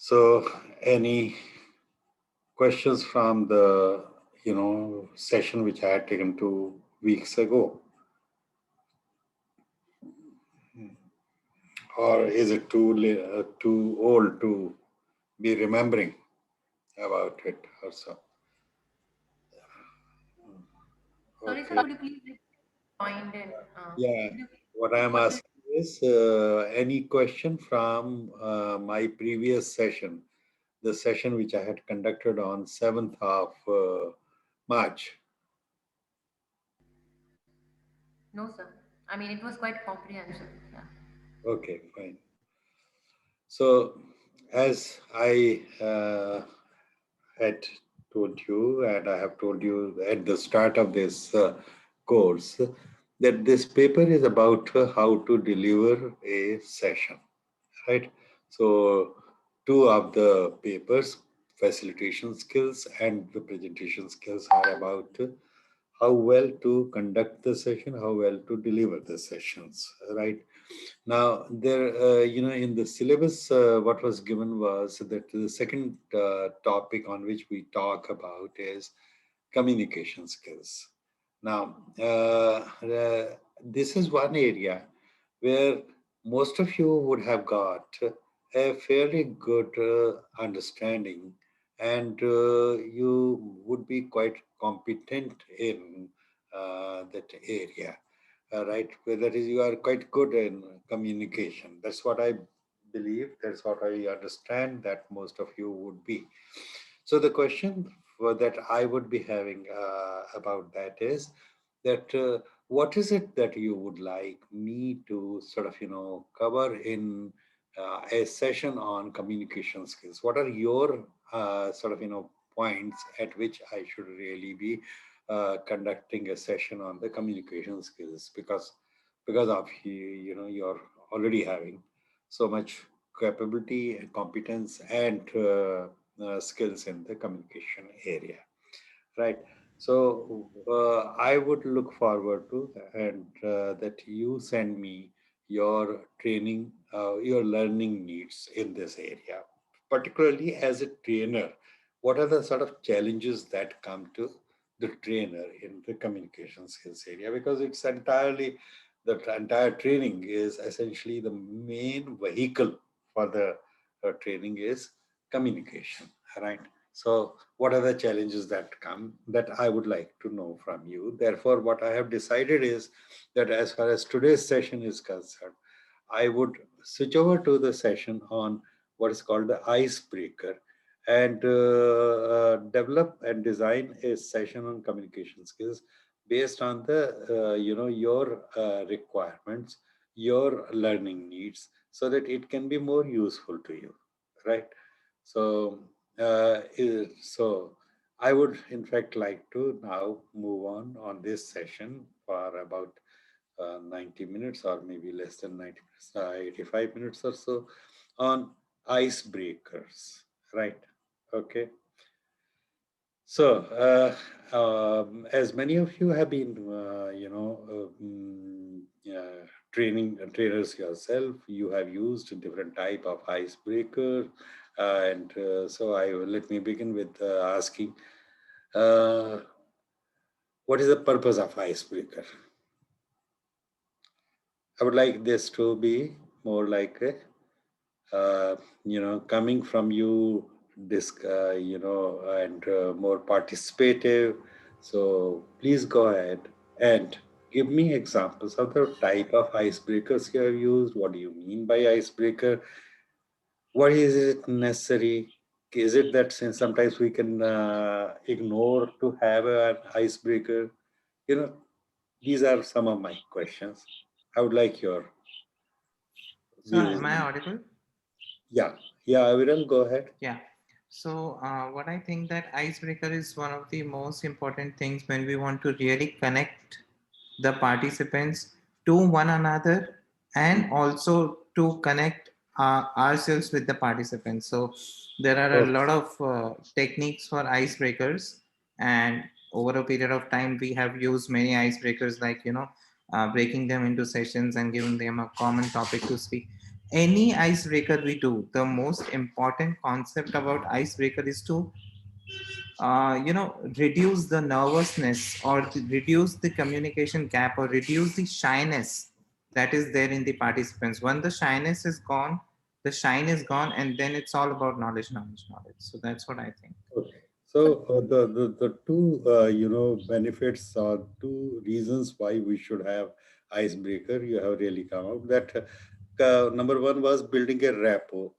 So, any questions from the session which I had taken 2 weeks ago, or is it too old to be remembering about it or so? Sorry, sir, Okay. could you please rewind and Yeah. could you What I'm what did asking is any question from my previous session, the session which I had conducted on 7th of March. no, sir. I mean, it was quite comprehensive. Yeah. Okay, fine. So, as I had told you, and I have told you at the start of this course, that this paper is about how to deliver a session, right? So, two of the papers, facilitation skills and the presentation skills, are about how well to conduct the session, how well to deliver the sessions, right? Now, there, in the syllabus, what was given was that the second topic on which we talk about is communication skills. Now, this is one area where most of you would have got a fairly good understanding, and you would be quite competent in that area, right? That is, you are quite good in communication. That's what I believe. That's what I understand that most of you would be. So the question that I would be having about that is that what is it that you would like me to sort of cover in a session on communication skills? What are your sort of points at which I should really be conducting a session on the communication skills, because of you're already having so much capability and competence and skills in the communication area, right? So I would look forward to and that you send me your training, your learning needs in this area, particularly as a trainer. What are the sort of challenges that come to the trainer in the communication skills area? Because it's entirely, the entire training is essentially the main vehicle for the training is communication, right? So what are the challenges that come that I would like to know from you? Therefore, what I have decided is that as far as today's session is concerned, I would switch over to the session on what is called the icebreaker, and develop and design a session on communication skills based on the your requirements, your learning needs, so that it can be more useful to you, right? So so I would in fact like to now move on this session for about 90 minutes, or maybe less than 90 minutes, 85 minutes or so, on icebreakers, right? Okay. So, as many of you have been, trainers yourself, you have used a different type of icebreaker, and so let me begin with asking, uh, what is the purpose of icebreaker? I would like this to be more like a, coming from you, and more participative. So please go ahead and give me examples of the type of icebreakers you have used. What do you mean by icebreaker? Why is it necessary? Is it that since sometimes we can ignore to have an icebreaker? You know, these are some of my questions. I would like your So views. am I audible? Yeah, yeah, Aviral, go ahead. Yeah. So what I think that icebreaker is one of the most important things when we want to really connect the participants to one another, and also to connect ourselves with the participants. So there are a Okay. lot of techniques for icebreakers, and over a period of time we have used many icebreakers, like breaking them into sessions and giving them a common topic to speak. any icebreaker we do, the most important concept about icebreaker is to reduce the nervousness or reduce the communication gap or reduce the shyness that is there in the participants. When the shyness is gone, the shine is gone, and then it's all about knowledge, knowledge, knowledge. So that's what I think. Okay. So the two benefits or two reasons why we should have icebreaker you have really come out that number one was building a rapport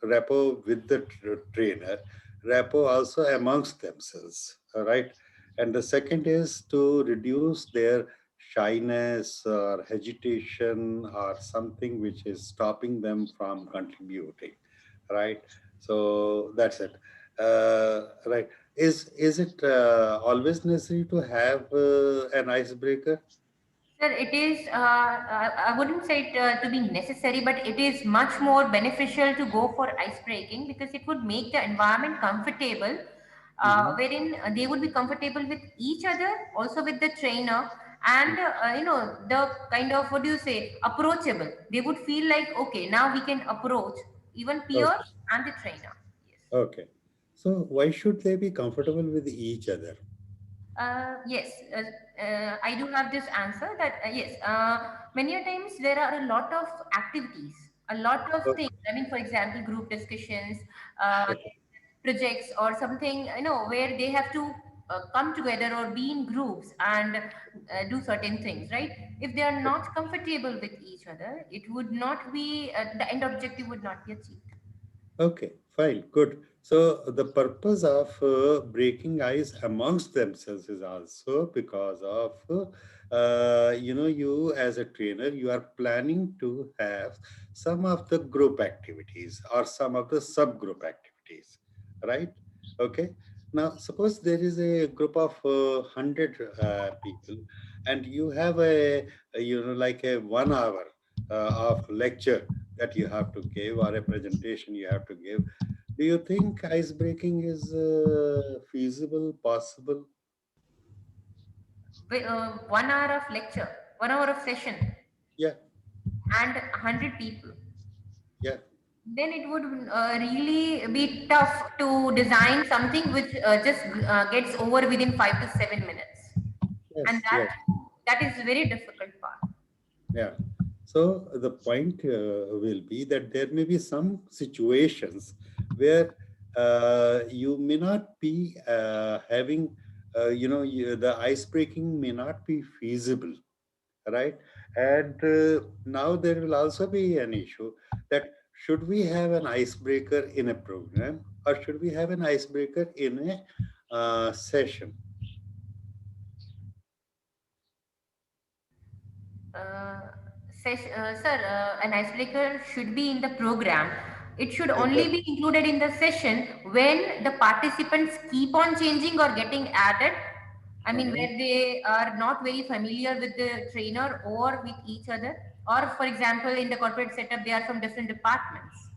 with the trainer, rapport also amongst themselves, all right, and the second is to reduce their shyness or hesitation or something which is stopping them from contributing, right? So that's it. Right. Is it always necessary to have an icebreaker? Sir, it is, I wouldn't say it to be necessary, but it is much more beneficial to go for ice breaking because it would make the environment comfortable, Hmm. wherein they would be comfortable with each other, also with the trainer, and the kind of, what do you say, approachable. They would feel like, okay, now we can approach even Okay. peers and the trainer. Yes. Okay. So why should they be comfortable with each other? Yes, I do have this answer that yes, many a times there are a lot of activities, a lot of things. Okay. I mean, for example, group discussions, uh, Okay. projects, or something, where they have to come together or be in groups and do certain things, right? If they are not comfortable with each other, it would not be the end objective would not be achieved. Okay, fine, good. So the purpose of breaking ice amongst themselves is also because of, you as a trainer, you are planning to have some of the group activities or some of the subgroup activities, right? Okay. Now, suppose there is a group of 100 people, and you have like a 1 hour of lecture that you have to give or a presentation you have to give. Do you think ice breaking is feasible, possible? 1 hour of lecture, 1 hour of session, Yeah, and 100 people, yeah, then it would really be tough to design something which just gets over within 5 to 7 minutes, and yes, that yes. that is a very difficult part. Yeah. So the point will be that there may be some situations where you may not be having, the ice breaking may not be feasible, right? And now there will also be an issue that should we have an icebreaker in a program or should we have an icebreaker in a session? uh, Sir, an icebreaker should be in the program. It should only But be included in the session when the participants keep on changing or getting added. I mean, uh where they are not very familiar with the trainer or with each other, or for example, in the corporate setup, they are from different departments.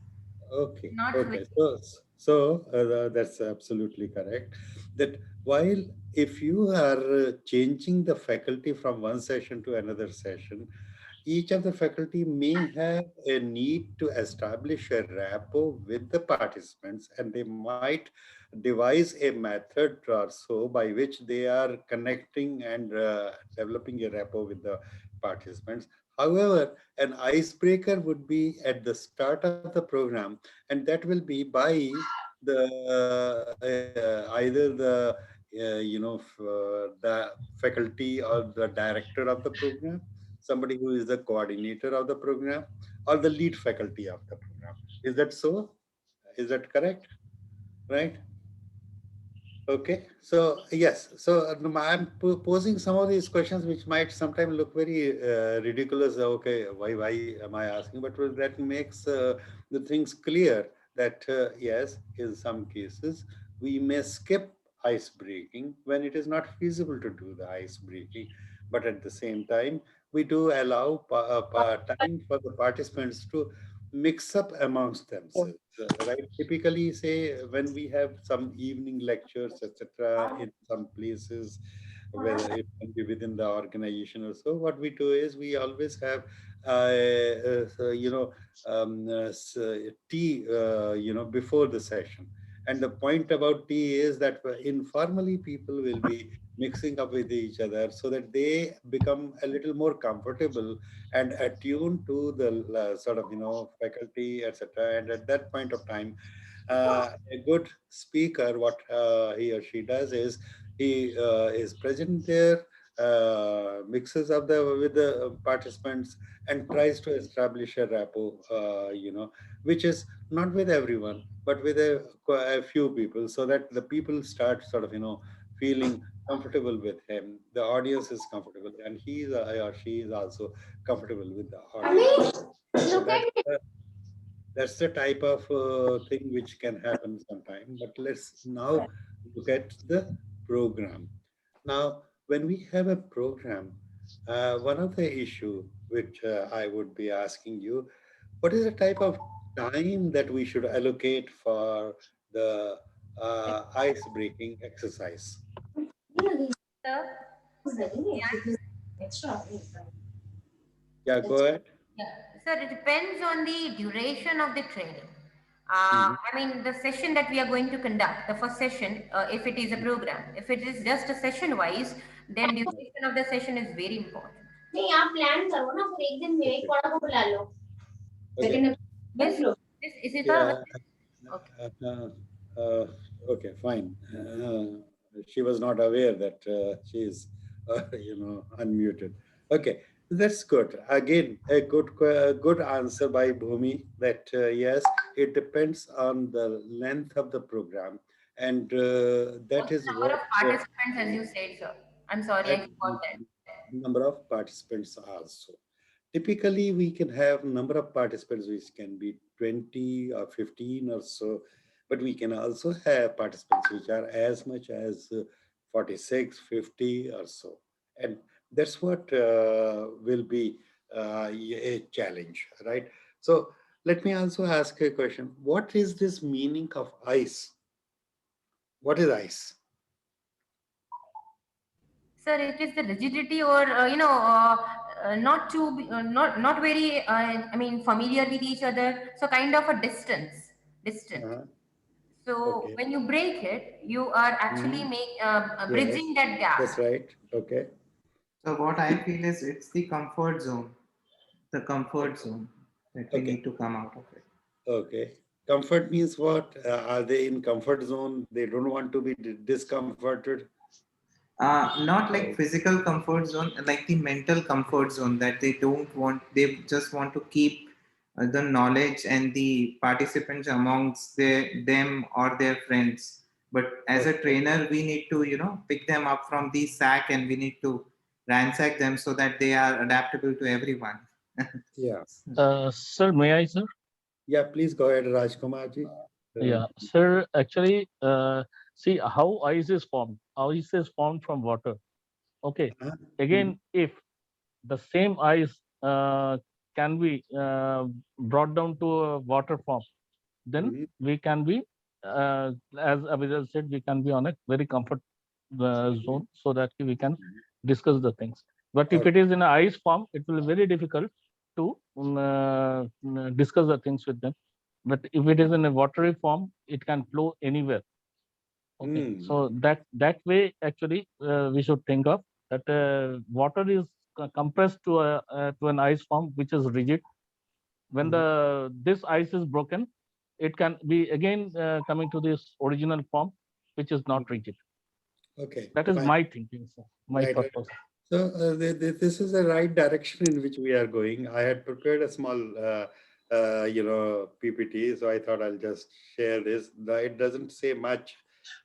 Okay, Not very. okay. So that's absolutely correct. That while if you are changing the faculty from one session to another session, each of the faculty may have a need to establish a rapport with the participants, and they might devise a method or so by which they are connecting and developing a rapport with the participants. However, an icebreaker would be at the start of the program, and that will be by either the faculty or the director of the program, somebody who is the coordinator of the program, or the lead faculty of the program. Is that so? Is that correct? Right? Okay, so yes, so I'm posing some of these questions which might sometimes look very ridiculous. Okay, why am I asking? But that makes the things clear that yes, in some cases we may skip ice breaking when it is not feasible to do the ice breaking, but at the same time we do allow time for the participants to mix up amongst themselves, right? Typically, say when we have some evening lectures, etc., in some places, whether it can be within the organization or so, what we do is we always have tea, before the session. And the point about tea is that informally people will be mixing up with each other so that they become a little more comfortable and attuned to the sort of, faculty, etc. And at that point of time, a good speaker, what he or she does is he is present there, mixes up with the participants and tries to establish a rapport, which is not with everyone, but with a few people, so that the people start sort of, feeling comfortable with him. The audience is comfortable, and or she is also comfortable with the audience. So that's the type of thing which can happen sometime. But let's now look at the program. Now, when we have a program, one of the issue which I would be asking you, what is the type of time that we should allocate for the ice breaking exercise? Sir, Yeah, go ahead. yeah, sir, it depends on the duration of the training. Mhm. I mean, the session that we are going to conduct, the first session, if it is a program, if it is just a session wise, then duration of the session is very important. नहीं आप plan करो ना फिर एक दिन मेरे Okay. कोड़ा को बुला लो Okay. Second Yes, is it Yeah. okay? Uh, uh, okay, fine. She was not aware that she is, unmuted. Okay, that's good. Again, a good answer by Bhumi that yes, it depends on the length of the program, and that Also, is number what of participants, as you said, sir. I'm sorry, I and forgot that. number of participants also. Typically, we can have number of participants which can be 20 or 15 or so, but we can also have participants which are as much as 46, 50 or so. And that's what will be a challenge, right? So let me also ask a question. What is this meaning of ice? What is ice? Sir, it is the rigidity or not too not very I mean familiar with each other. So kind of a distant. Uh-huh. So Okay. when you break it, you are actually Mhm. Yes, bridging that gap. that's right. Okay. So what I feel is it's the comfort zone that we Okay. need to come out of it. Okay. Comfort means what? Are they in comfort zone? They don't want to be discomforted. Not like physical comfort zone, like the mental comfort zone that they don't want. They just want to keep the knowledge and the participants amongst them or their friends. But as a Okay. trainer, we need to pick them up from the sack and we need to ransack them so that they are adaptable to everyone. Yeah. Sir, may I, sir? Yeah. Please go ahead, Rajkumarji. Yeah, sir. Actually, see how ice is formed. Ice is formed from water. Okay. uh-huh. Again, Mhm. if the same ice can be brought down to a water form, then Mhm. we can be, as Abhijit said, we can be on a very comfort Mhm. zone so that we can Mhm. discuss the things. But if it Okay. is in a ice form, it will be very difficult to discuss the things with them. But if it is in a watery form, it can flow anywhere. Okay, Mm. so that way actually we should think of that water is compressed to an ice form which is rigid. When Mhm. the this ice is broken, it can be again coming to this original form, which is not Mhm. rigid. Okay. That is Fine. my thinking, sir. My Right. thought Right. process. So this is the right direction in which we are going. I had prepared a small, PPT, so I thought I'll just share this. It doesn't say much.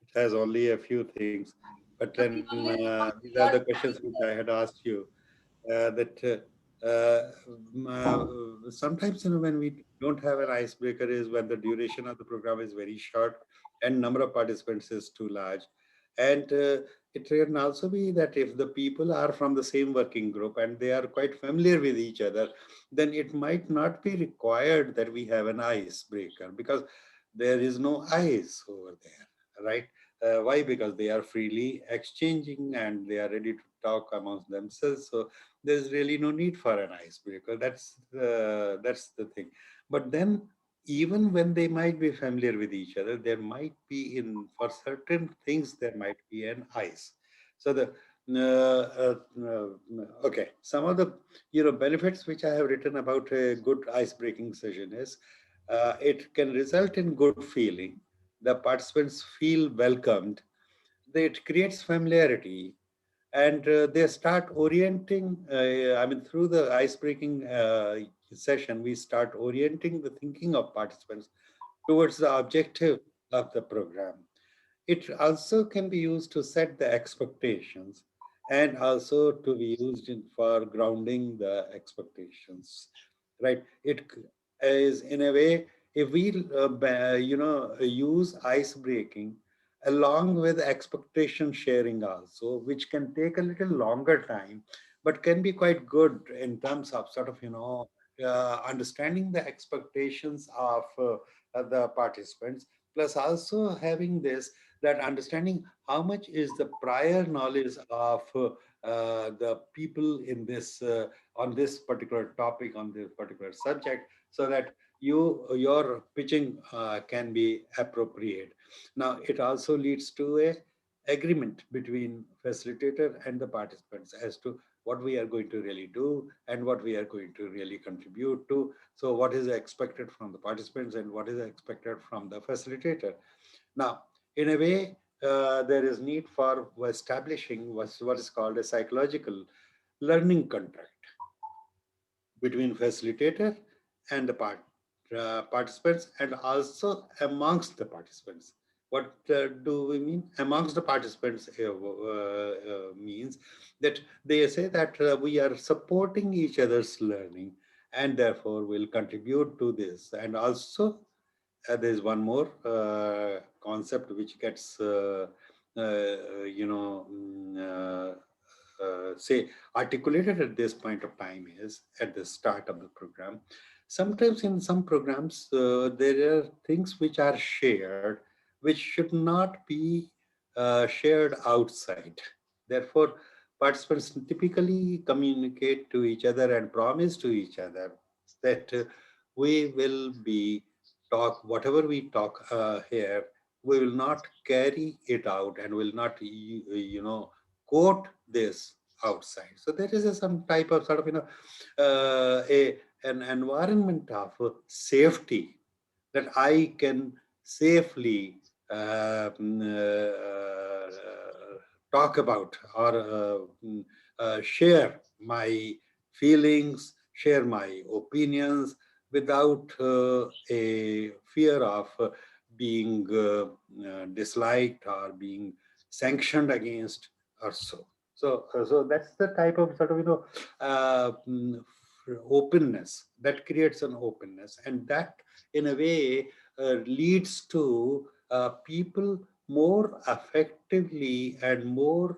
It has only a few things, but So then can you please these are the questions which I had asked you. That sometimes when we don't have an icebreaker is when the duration of the program is very short and number of participants is too large, and it can also be that if the people are from the same working group and they are quite familiar with each other, then it might not be required that we have an icebreaker because there is no ice over there, right? Why? Because they are freely exchanging and they are ready to talk amongst themselves. So there's really no need for an icebreaker. That's the thing. But then, even when they might be familiar with each other, there might be in for certain things there might be an ice. So the okay, some of the benefits which I have written about a good ice breaking session is it can result in good feeling. The participants feel welcomed. It creates familiarity, and they start orienting. I mean, through the ice breaking session, we start orienting the thinking of participants towards the objective of the program. It also can be used to set the expectations, and also to be used for grounding the expectations, right? It is in a way, if we use ice breaking along with expectation sharing also, which can take a little longer time, but can be quite good in terms of sort of understanding the expectations of the participants, plus also having this, that understanding how much is the prior knowledge of the people in this on this particular topic, on this particular subject, so that your pitching can be appropriate. Now it also leads to a agreement between facilitator and the participants as to what we are going to really do and what we are going to really contribute to. So what is expected from the participants and what is expected from the facilitator. Now, in a way, there is need for establishing what is called a psychological learning contract between facilitator and the participants, and also amongst the participants. What do we mean? Amongst the participants means that they say that we are supporting each other's learning, and therefore will contribute to this. And also there's one more concept which gets, say, articulated at this point of time, is at the start of the program. Sometimes in some programs, there are things which are shared, which should not be shared outside. Therefore, participants typically communicate to each other and promise to each other that we will be talk whatever we talk here, we will not carry it out and will not quote this outside. So there is some type of sort of a an environment of safety, that I can safely talk about, or share my feelings, share my opinions without a fear of being disliked or being sanctioned against or so. So that's the type of sort of uh, mm, openness that creates an openness, and that in a way leads to people more effectively and more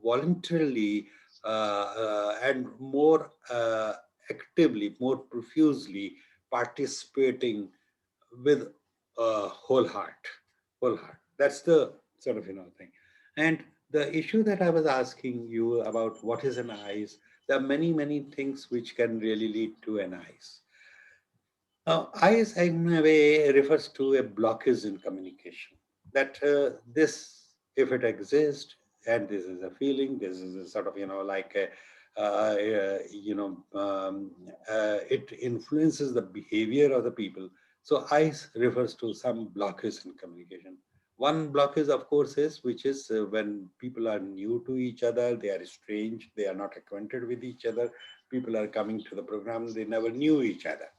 voluntarily and more actively, more profusely participating with whole heart, whole heart. That's the sort of thing. And the issue that I was asking you about, what is an ice? There are many things which can really lead to an ice. Now, ice in a way refers to a blockage in communication. That this, if it exists, and this is a feeling, this is a sort of like a, it influences the behavior of the people. So ice refers to some blockage in communication. One blockage, of course, is which is when people are new to each other, they are strange, they are not acquainted with each other. People are coming to the program, they never knew each other.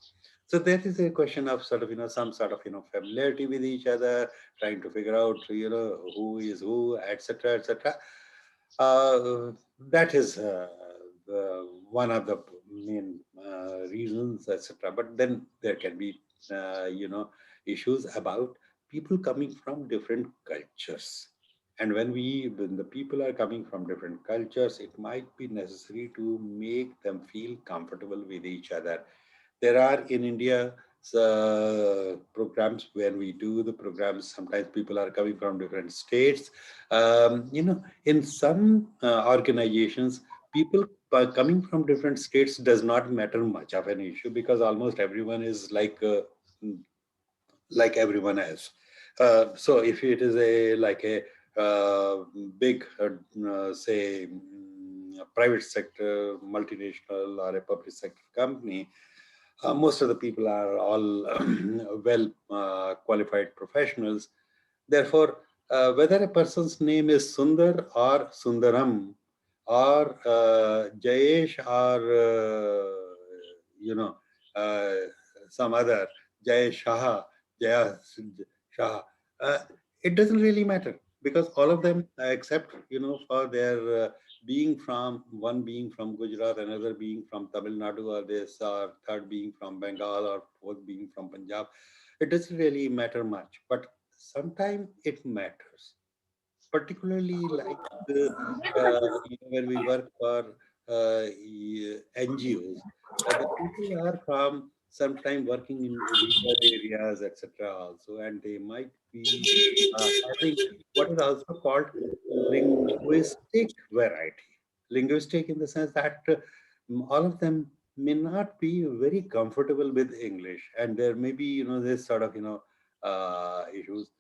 So there is a question of sort of some sort of familiarity with each other, trying to figure out who is who, etc., etc. That is one of the main reasons, etc. But then there can be issues about people coming from different cultures. And when the people are coming from different cultures, it might be necessary to make them feel comfortable with each other. There are in India programs where we do the programs. Sometimes people are coming from different states. In some organizations, people coming from different states does not matter much of an issue, because almost everyone is like everyone else. So if it is a like a big, say, a private sector, multinational, or a public sector company, most of the people are all well qualified professionals. Therefore, whether a person's name is Sundar or Sundaram, or Jayesh, or you know uh, some other Jay Shah, Jaya Shah, uh, it doesn't really matter, because all of them, except for their being from, one being from Gujarat, another being from Tamil Nadu, or this, or third being from Bengal, or fourth being from Punjab, it doesn't really matter much. But sometimes it matters, particularly like when we work for NGOs. The people are from sometime working in rural areas, etc. also, and they might be having what is also called linguistic variety. Linguistic in the sense that all of them may not be very comfortable with English, and there may be this sort of issues.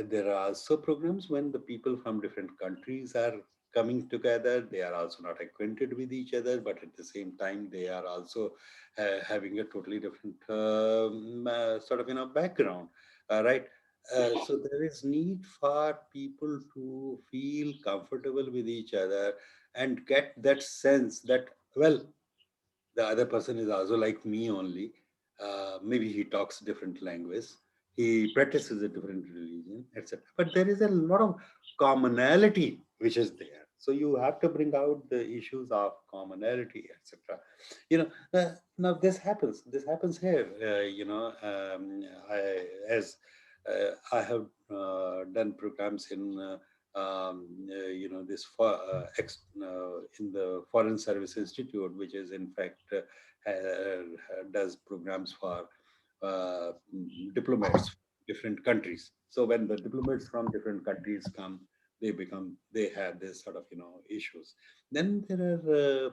There are also programs when the people from different countries are coming together. They are also not acquainted with each other, but at the same time, they are also having a totally different sort of background, right? So there is need for people to feel comfortable with each other and get that sense that, well, the other person is also like me only. Maybe he talks different language, he practices a different religion, etc. But there is a lot of commonality which is there. So you have to bring out the issues of commonality, etc. Now this happens. This happens here. I have done programs in. This in the Foreign Service Institute, which is in fact does programs for uh, diplomats from different countries. So when the diplomats from different countries come, they have this sort of issues. Then there are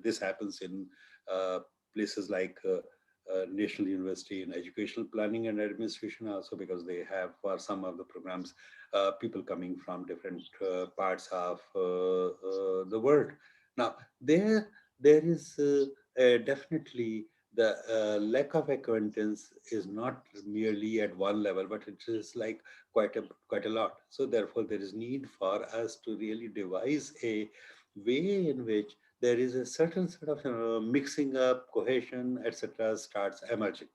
this happens in uh, places like National University in Educational Planning and Administration also, because they have for some of the programs people coming from different parts of the world. Now there is definitely the lack of acquaintance is not merely at one level, but it is like quite a lot. So therefore, there is need for us to really devise a way in which there is a certain sort of mixing up, cohesion, etc. starts emerging.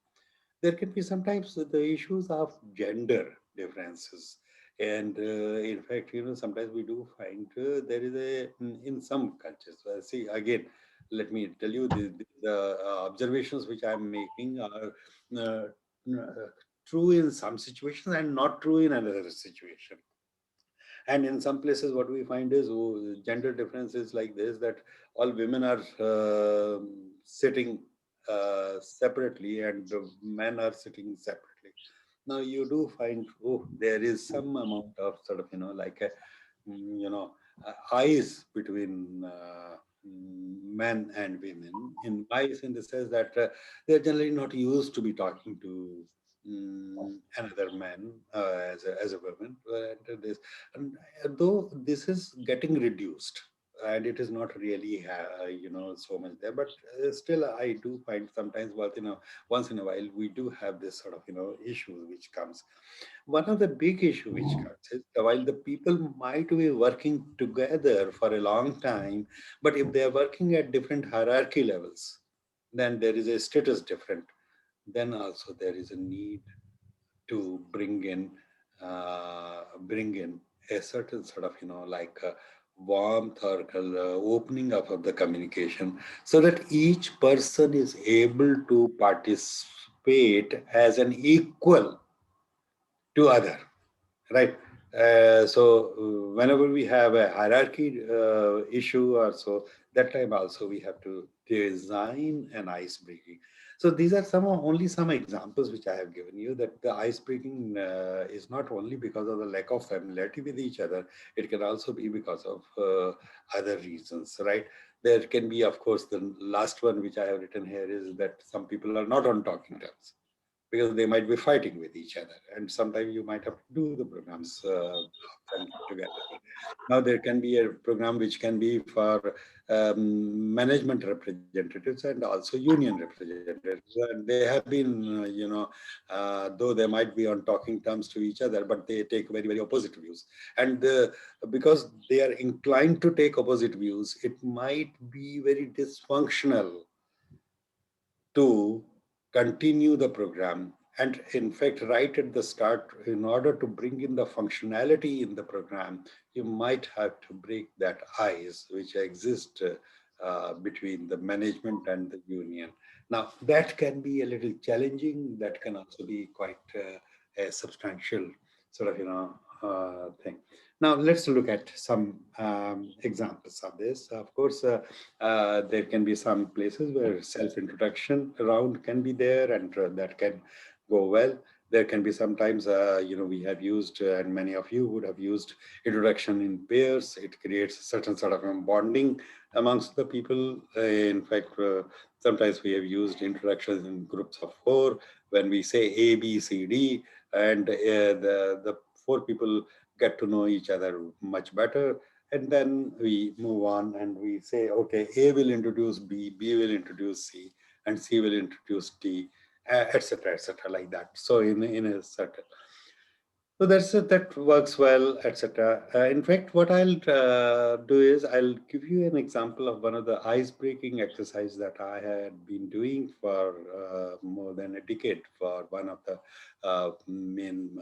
There can be sometimes the issues of gender differences, and in fact, sometimes we do find there is a in some cultures. See again, let me tell you the observations which I'm making are uh, true in some situations and not true in another situation. And in some places, what we find is gender differences like this, that all women are sitting separately and the men are sitting separately. Now you do find, there is some amount of sort of, like a, eyes between men and women. In eyes, in the sense that they're generally not used to be talking to another man as a woman. And though this is getting reduced, and it is not really so much there, but still I do find sometimes, well, once in a while we do have this sort of issue which comes. One of the big issue which comes is, while the people might be working together for a long time, but if they are working at different hierarchy levels, then there is a status different. Then also there is a need to bring in a certain sort of like warmth or opening up of the communication, so that each person is able to participate as an equal to other, right? Whenever we have a hierarchy issue or so, that time also we have to design an ice breaking. So these are only some examples which I have given you, that the ice breaking is not only because of the lack of familiarity with each other, it can also be because of other reasons, right? There can be, of course, the last one which I have written here is that some people are not on talking terms because they might be fighting with each other, and sometimes you might have to do the programs of them together. Now there can be a program which can be for management representatives and also union representatives, and they have been though they might be on talking terms to each other, but they take very, very opposite views. And because they are inclined to take opposite views, it might be very dysfunctional to continue the program. And in fact, right at the start, in order to bring in the functionality in the program, you might have to break that ice which exists between the management and the union. Now, that can be a little challenging. That can also be quite a substantial sort of, thing. Now, let's look at some examples of this. Of course, there can be some places where self-introduction around can be there, and that can go well. There can be sometimes, we have used, and many of you would have used introduction in pairs. It creates a certain sort of bonding amongst the people. In fact, sometimes we have used introductions in groups of four when we say A, B, C, D, and the four people get to know each other much better, and then we move on and we say, okay, A will introduce B, B will introduce C, and C will introduce D, etc., like that. So in a certain, so that works well, etc. In fact, what I'll do is I'll give you an example of one of the ice-breaking exercise that I had been doing for more than a decade for one of the main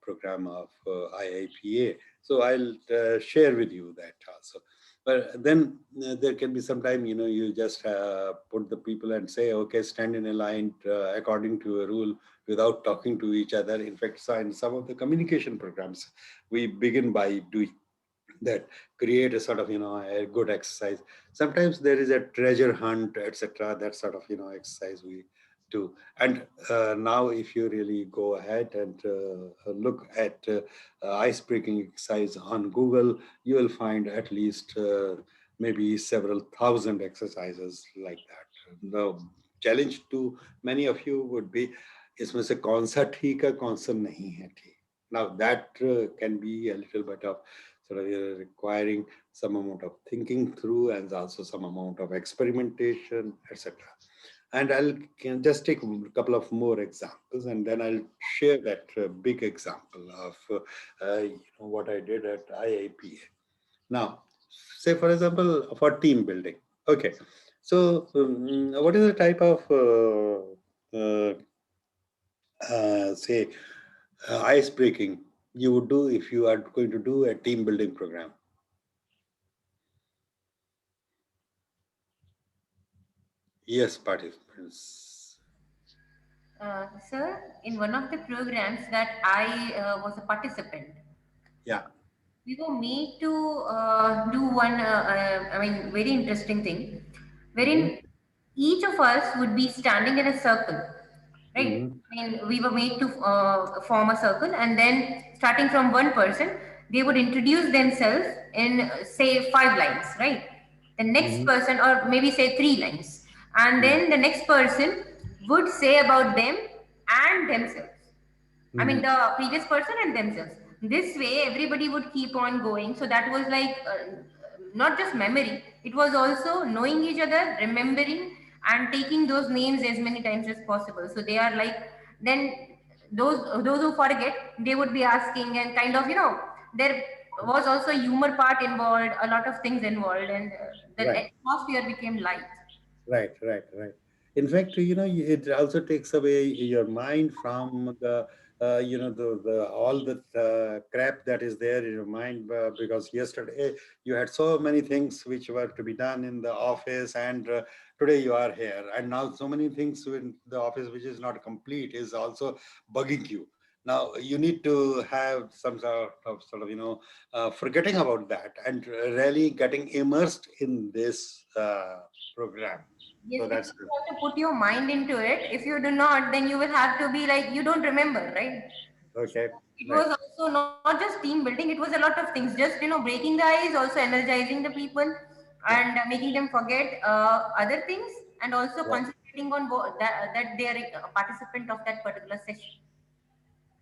program of IIPA. So I'll share with you that also. But then there can be some time, you just put the people and say, okay, stand in a line according to a rule without talking to each other. In fact, in some of the communication programs, we begin by doing that, create a sort of a good exercise. Sometimes there is a treasure hunt, etc., that sort of exercise we do. And now if you really go ahead and look at ice breaking exercise on Google, you will find at least maybe several thousand exercises like that. The challenge to many of you would be, इसमें से कौन सा ठीक है कौन सा नहीं है ठीक. Now that can be a little bit of sort of requiring some amount of thinking through and also some amount of experimentation, etc. And I'll can just take a couple of more examples, and then I'll share that big example of what I did at IIPA. Now, say for example, for team building. Okay, so what is the type of say ice breaking you would do if you are going to do a team building program? Yes, participants. Sir, in one of the programs that I was a participant, Yeah. we were made to do one, very interesting thing, Mm-hmm. wherein each of us would be standing in a circle, right? Mm-hmm. I mean, we were made to form a circle, and then starting from one person, they would introduce themselves in, say, 5 lines, right? The next Mm-hmm. person, or maybe say 3 lines, and Mm-hmm. then the next person would say about them and themselves. I mean, Mm-hmm. the previous person and themselves. This way, everybody would keep on going. So that was like not just memory, it was also knowing each other, remembering, and taking those names as many times as possible. So they are like, then those who forget, they would be asking, and kind of, there was also a humor part involved, a lot of things involved, and the Right. atmosphere became light. Right. In fact, it also takes away your mind from the, the all the crap that is there in your mind, because yesterday you had so many things which were to be done in the office, and today you are here, and now so many things in the office which is not complete is also bugging you. Now you need to have some sort of forgetting about that and really getting immersed in this program. Yes, So because that's you have to put your mind into it. If you do not, then you will have to be like you don't remember, right? okay. It Right. was also not just team building, it was a lot of things. Just, breaking the ice, also energizing the people Yeah. and making them forget other things, and also Yeah. concentrating on that they are a participant of that particular session.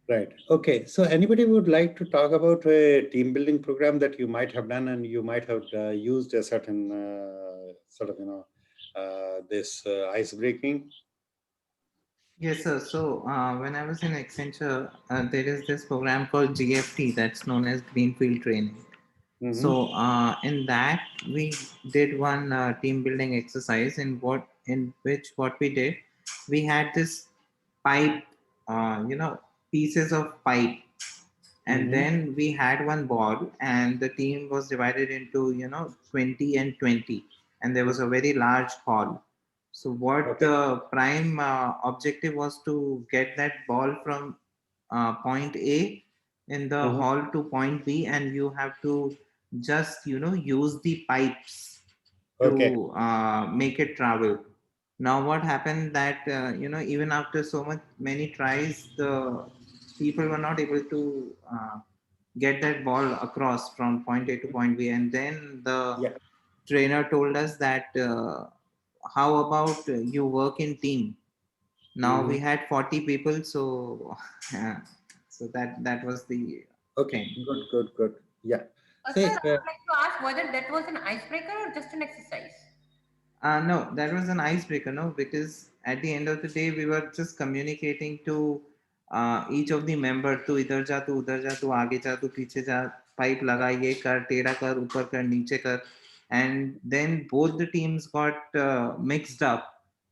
Right. Okay. So anybody would like to talk about a team building program that you might have done and you might have used a certain sort of, this ice breaking? Yes, sir. So when I was in Accenture, there is this program called GFT, that's known as Greenfield Training. Mm-hmm. So in that we did one team building exercise in which what we did, we had this pipe, pieces of pipe, and Mm-hmm. then we had one ball, and the team was divided into 20 and 20, and there was a very large hall. So what Okay. the prime objective was to get that ball from point A in the Mm-hmm. hall to point B, and you have to just use the pipes Okay. to make it travel. Now what happened that even after so much many tries, the people were not able to get that ball across from point A to point B, and then the Yeah. trainer told us that how about you work in team. Now Mm-hmm. we had 40 people, so so that was the Okay. thing. Good, good, good. Yeah. Sir, I Say, would like to ask whether that was an icebreaker or just an exercise. No, that was an icebreaker, no, because at the end of the day, we were just communicating to each of the member to इधर जा तू उधर जा तू आगे जा तू पीछे जा pipe लगा ये कर टेढ़ा कर ऊपर कर नीचे कर, and then both the teams got mixed up,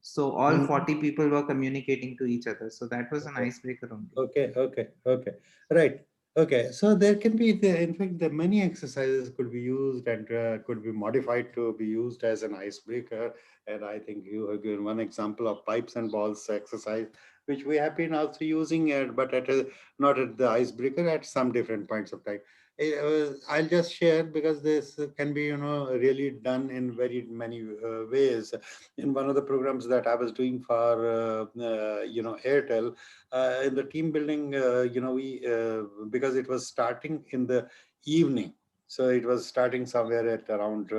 so all Mhm. 40 people were communicating to each other, so that was an Okay. icebreaker only. Okay, okay, okay. Right. Okay. So there can be in fact, the many exercises could be used and could be modified to be used as an icebreaker. And I think you have given one example of pipes and balls exercise, which we have been also using, but not at the icebreaker at some different points of time. I'll just share because this can be, really done in very many ways. In one of the programs that I was doing for, Airtel, in the team building, we because it was starting in the evening, so it was starting somewhere at around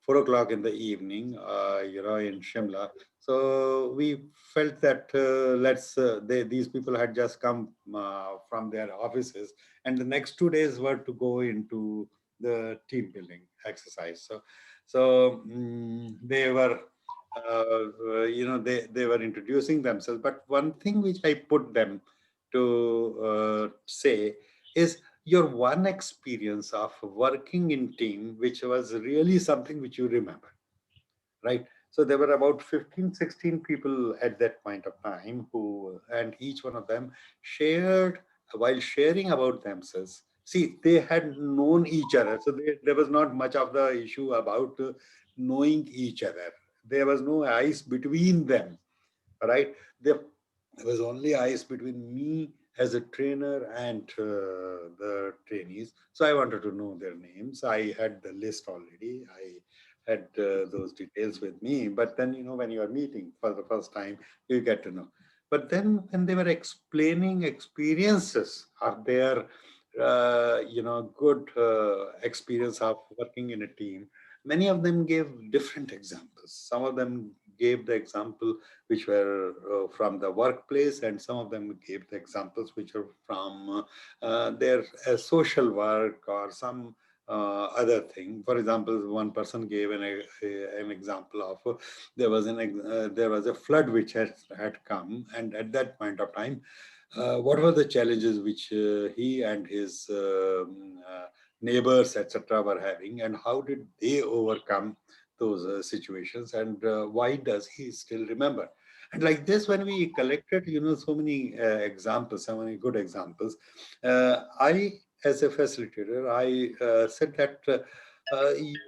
4 o'clock in the evening, in Shimla. So we felt that these people had just come from their offices, and the next 2 days were to go into the team building exercise. So they were they were introducing themselves, but one thing which I put them to say is your one experience of working in team which was really something which you remember, right? So there were about 15, 16 people at that point of time who, and each one of them shared, while sharing about themselves. See, they had known each other, so there was not much of the issue about knowing each other. There was no ice between them, right? There was only ice between me as a trainer and the trainees. So I wanted to know their names. I had the list already. I had those details with me. But then, when you are meeting for the first time, you get to know. But then when they were explaining experiences of their, good experience of working in a team, many of them gave different examples. Some of them gave the example which were from the workplace, and some of them gave the examples which are from their social work or some other thing. For example, one person gave an example of there was a flood which had come, and at that point of time, what were the challenges which he and his neighbors, etc., were having, and how did they overcome those situations, and why does he still remember? And like this, when we collected, so many examples, so many good examples, I, as a facilitator, I said that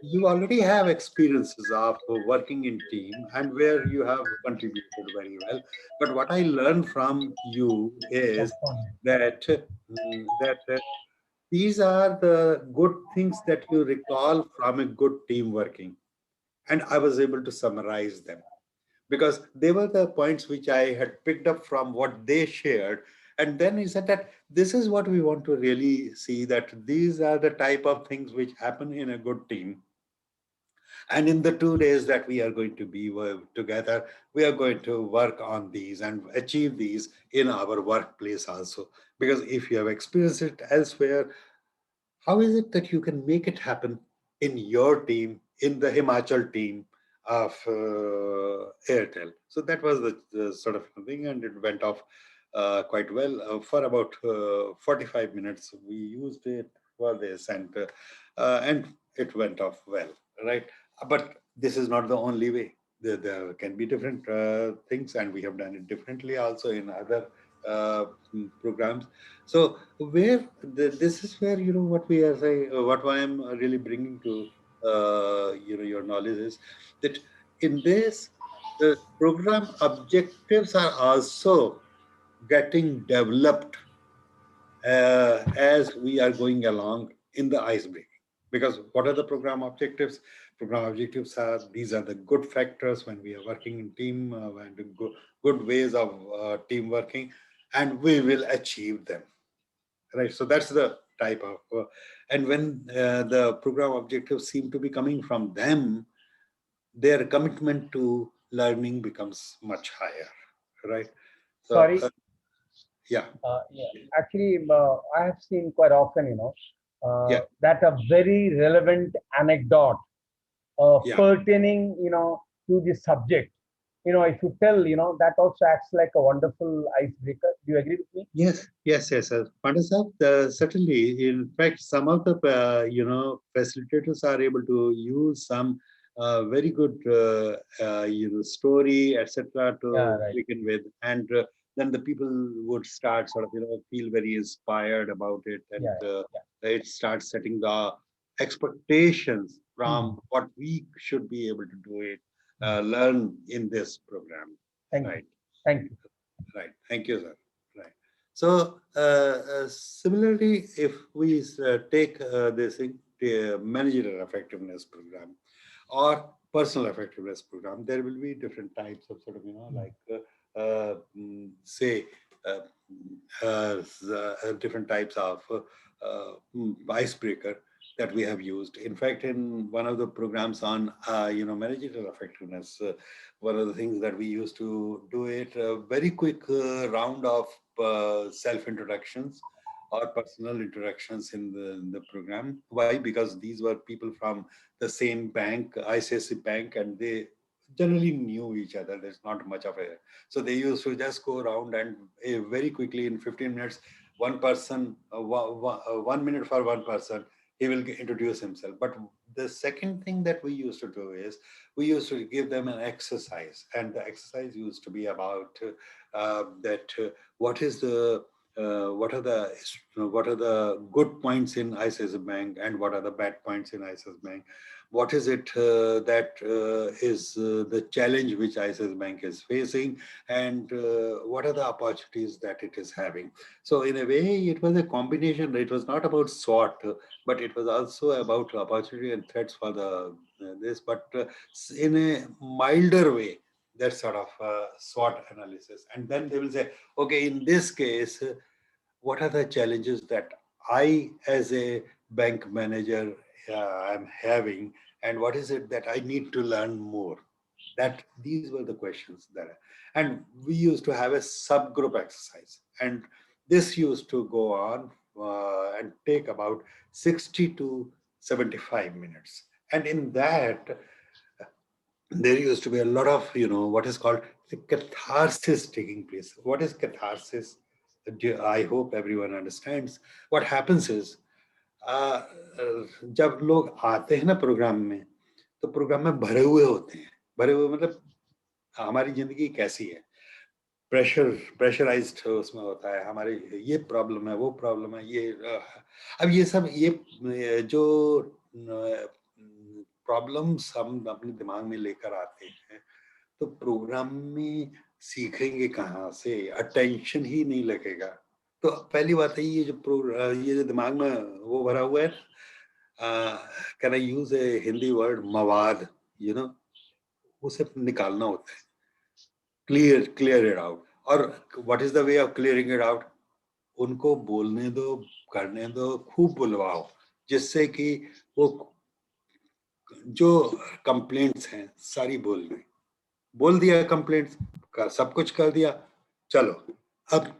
you already have experiences of working in team and where you have contributed very well. But what I learned from you is that these are the good things that you recall from a good team working, and I was able to summarize them. because they were the points which I had picked up from what they shared. And then he said that this is what we want to really see, that these are the type of things which happen in a good team. And in the 2 days that we are going to be together, we are going to work on these and achieve these in our workplace also. Because if you have experienced it elsewhere, how is it that you can make it happen in your team, in the Himachal team of Airtel? So that was the sort of thing, and it went off quite well. For about 45 minutes, we used it for this, and it went off well, right? But this is not the only way. There can be different things, and we have done it differently also in other programs. So this is where, what we are saying, what I am really bringing to your knowledge is that in this, the program objectives are also getting developed as we are going along in the icebreaking. Because what are the program objectives? Program objectives are, these are the good factors when we are working in team, and good ways of team working, and we will achieve them, right? So that's the type of and when the program objectives seem to be coming from them, their commitment to learning becomes much higher, right? So Sorry. yeah. Yeah. Actually, I have seen quite often, Yeah. that a very relevant anecdote Yeah. pertaining, to the subject. If you tell, that also acts like a wonderful icebreaker. Do you agree with me? Yes, yes, yes, yes. Pandasab, certainly. In fact, some of the facilitators are able to use some very good story, etc. Yeah, to right. begin with, and then the people would start sort of feel very inspired about it, and Yeah, yeah. it starts setting the expectations Hmm. from what we should be able to do it, Hmm. learn in this program, Thank you. right? Thank you. Right. Thank you, sir. Right. So, similarly, if we take this managerial effectiveness program or personal effectiveness program, there will be different types of sort of, Hmm. like, say, uh, different types of icebreaker that we have used. In fact, in one of the programs on, managerial effectiveness, one of the things that we used to do it, a very quick round of self introductions or personal introductions in the program. Why? Because these were people from the same bank, ICICI Bank, and they generally knew each other. There's not much of a, so they used to just go around and very quickly in 15 minutes, one person, 1 minute for one person, he will introduce himself. But the second thing that we used to do is we used to give them an exercise, and the exercise used to be about that what is the what are the good points in ICICI Bank and what are the bad points in ICICI Bank? What is it that is the challenge which ICICI Bank is facing, and what are the opportunities that it is having? So in a way, it was a combination. It was not about SWOT, but it was also about opportunity and threats for the this, but in a milder way. That sort of SWOT analysis, and then they will say, okay, in this case, what are the challenges that I, as a bank manager, am having, and what is it that I need to learn more? That these were the questions that, and we used to have a subgroup exercise, and this used to go on and take about 60 to 75 minutes. And in that, there used to be a lot of, what is called the catharsis taking place. What is catharsis? I hope everyone understands. What happens is, uh, जब लोग आते हैं ना programme में, तो programme में भरे हुए होते हैं. भरे हुए मतलब हमारी जिंदगी कैसी है, प्रेशराइज्ड उसमें होता है, हमारे ये प्रॉब्लम है, वो प्रॉब्लम है, ये अब ये सब ये जो प्रॉब्लम्स हम अपने दिमाग में लेकर आते हैं, तो प्रोग्राम में सीखेंगे कहाँ से? अटेंशन ही नहीं लगेगा. तो पहली बात है, ये जो दिमाग में वो भरा हुआ है, can I use A Hindi word, मवाद, यू नो, उसे निकालना होता है. clear it out. और what is the way of clearing it out? उनको बोलने दो, करने दो, खूब बुलवाओ, जिससे कि वो जो कंप्लेंट्स हैं सारी बोल दिया कंप्लेंट्स का, सब कुछ कर दिया, चलो अब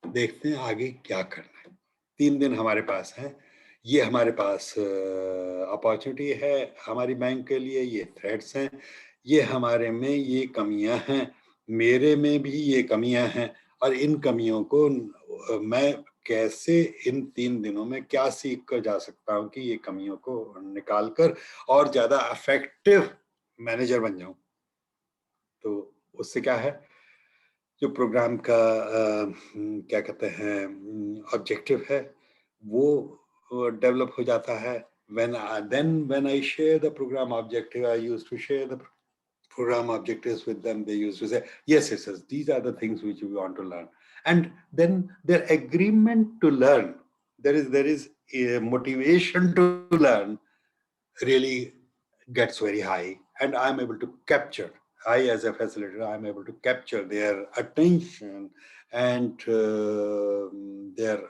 देखते हैं आगे क्या करना है। 3 दिन हमारे पास हैं, ये हमारे पास अपॉर्चुनिटी है हमारी बैंक के लिए, ये थ्रेट्स हैं, ये हमारे में ये कमियां हैं, मेरे में भी ये कमियां हैं, और इन कमियों को मैं कैसे इन 3 दिनों में क्या सीख कर जा सकता हूँ कि ये कमियों को निकाल कर और ज्यादा इफेक्टिव मैनेजर बन जाऊं। तो उससे क्या है, जो प्रोग्राम का क्या कहते हैं ऑब्जेक्टिव है वो डेवलप हो जाता है। when I share the program objective, I used to share the program objectives with them. They used to say, yes, these are the things which we want to learn. And then their agreement to learn, there is a motivation to learn, really gets very high. And I'm able to capture, I as a facilitator, I'm able to capture their attention and their,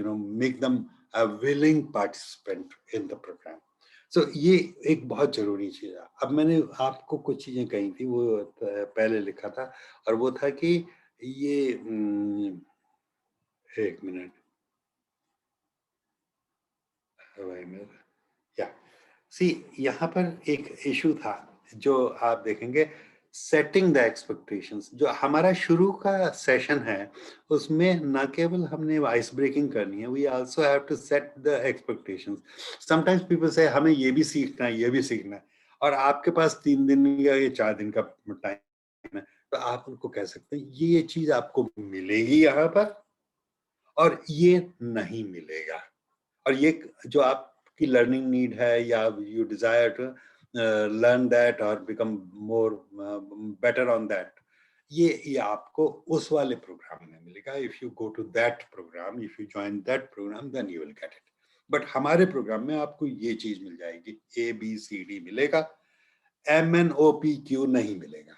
make them a willing participant in the program. So ये एक बहुत जरूरी चीज है। अब मैंने आपको कुछ चीजें कही थी, वो पहले लिखा था, और वो था कि ये एक मिनट भाई मेरा, या सी यहाँ पर एक इशू था जो आप देखेंगे, सेटिंग द एक्सपेक्टेशंस। जो हमारा शुरू का सेशन है उसमें न केवल हमने आइस ब्रेकिंग करनी है, we also have to set the expectations. Sometimes people से हमें ये भी सीखना है, ये भी सीखना है, और आपके पास 3 दिन या ये 4 दिन का टाइम है, तो आप उनको कह सकते हैं ये चीज आपको मिलेगी यहाँ पर और ये नहीं मिलेगा। और ये जो आपकी लर्निंग नीड है या you desire to learn that और become more better on that, ये आपको उस वाले प्रोग्राम में मिलेगा। If you go to that programme, if you join that programme, then you will get it. But हमारे प्रोग्राम में आपको ये चीज मिल जाएगी, ABCD मिलेगा, MNOPQ नहीं मिलेगा।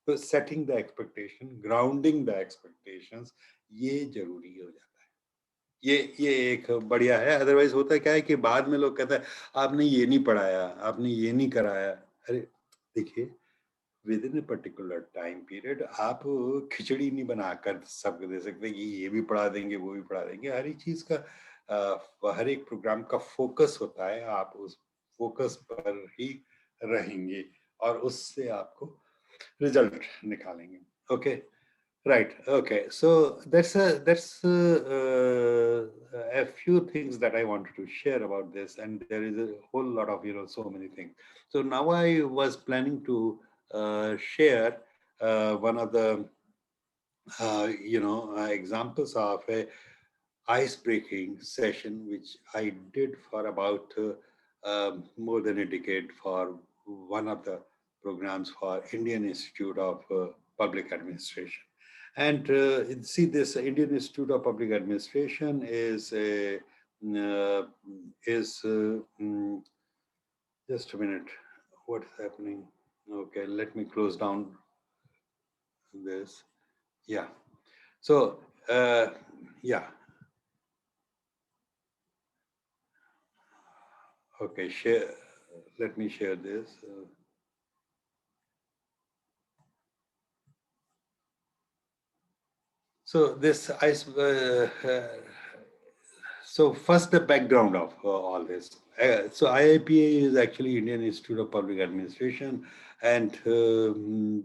तो setting the expectation, grounding the expectations, ये जरूरी हो जाता है। ये एक बढ़िया है। अदरवाइज होता क्या है कि बाद में लोग कहते हैं आपने ये नहीं पढ़ाया, आपने ये नहीं कराया। अरे देखिए, with in a particular time period आप खिचड़ी नहीं बनाकर सबको दे सकते कि ये भी पढ़ा देंगे वो भी पढ़ा देंगे। हर एक चीज का हर एक प्रोग्राम का फोकस होता है, आप उस फोकस पर ही रहेंगे और उससे आपको रिजल्ट निकालेंगे। Okay, right. Okay. So that's a few things that I wanted to share about this, and there is a whole lot of so many things. So now I was planning to share one of the examples of a ice breaking session which I did for about more than a decade for one of the programs for Indian Institute of Public Administration. And see, this Indian Institute of Public Administration is a just a minute. What is happening? Okay, let me close down this. Yeah. So yeah. Okay. Share. Let me share this. So this so first the background of all this. So IIPA is actually Indian Institute of Public Administration, and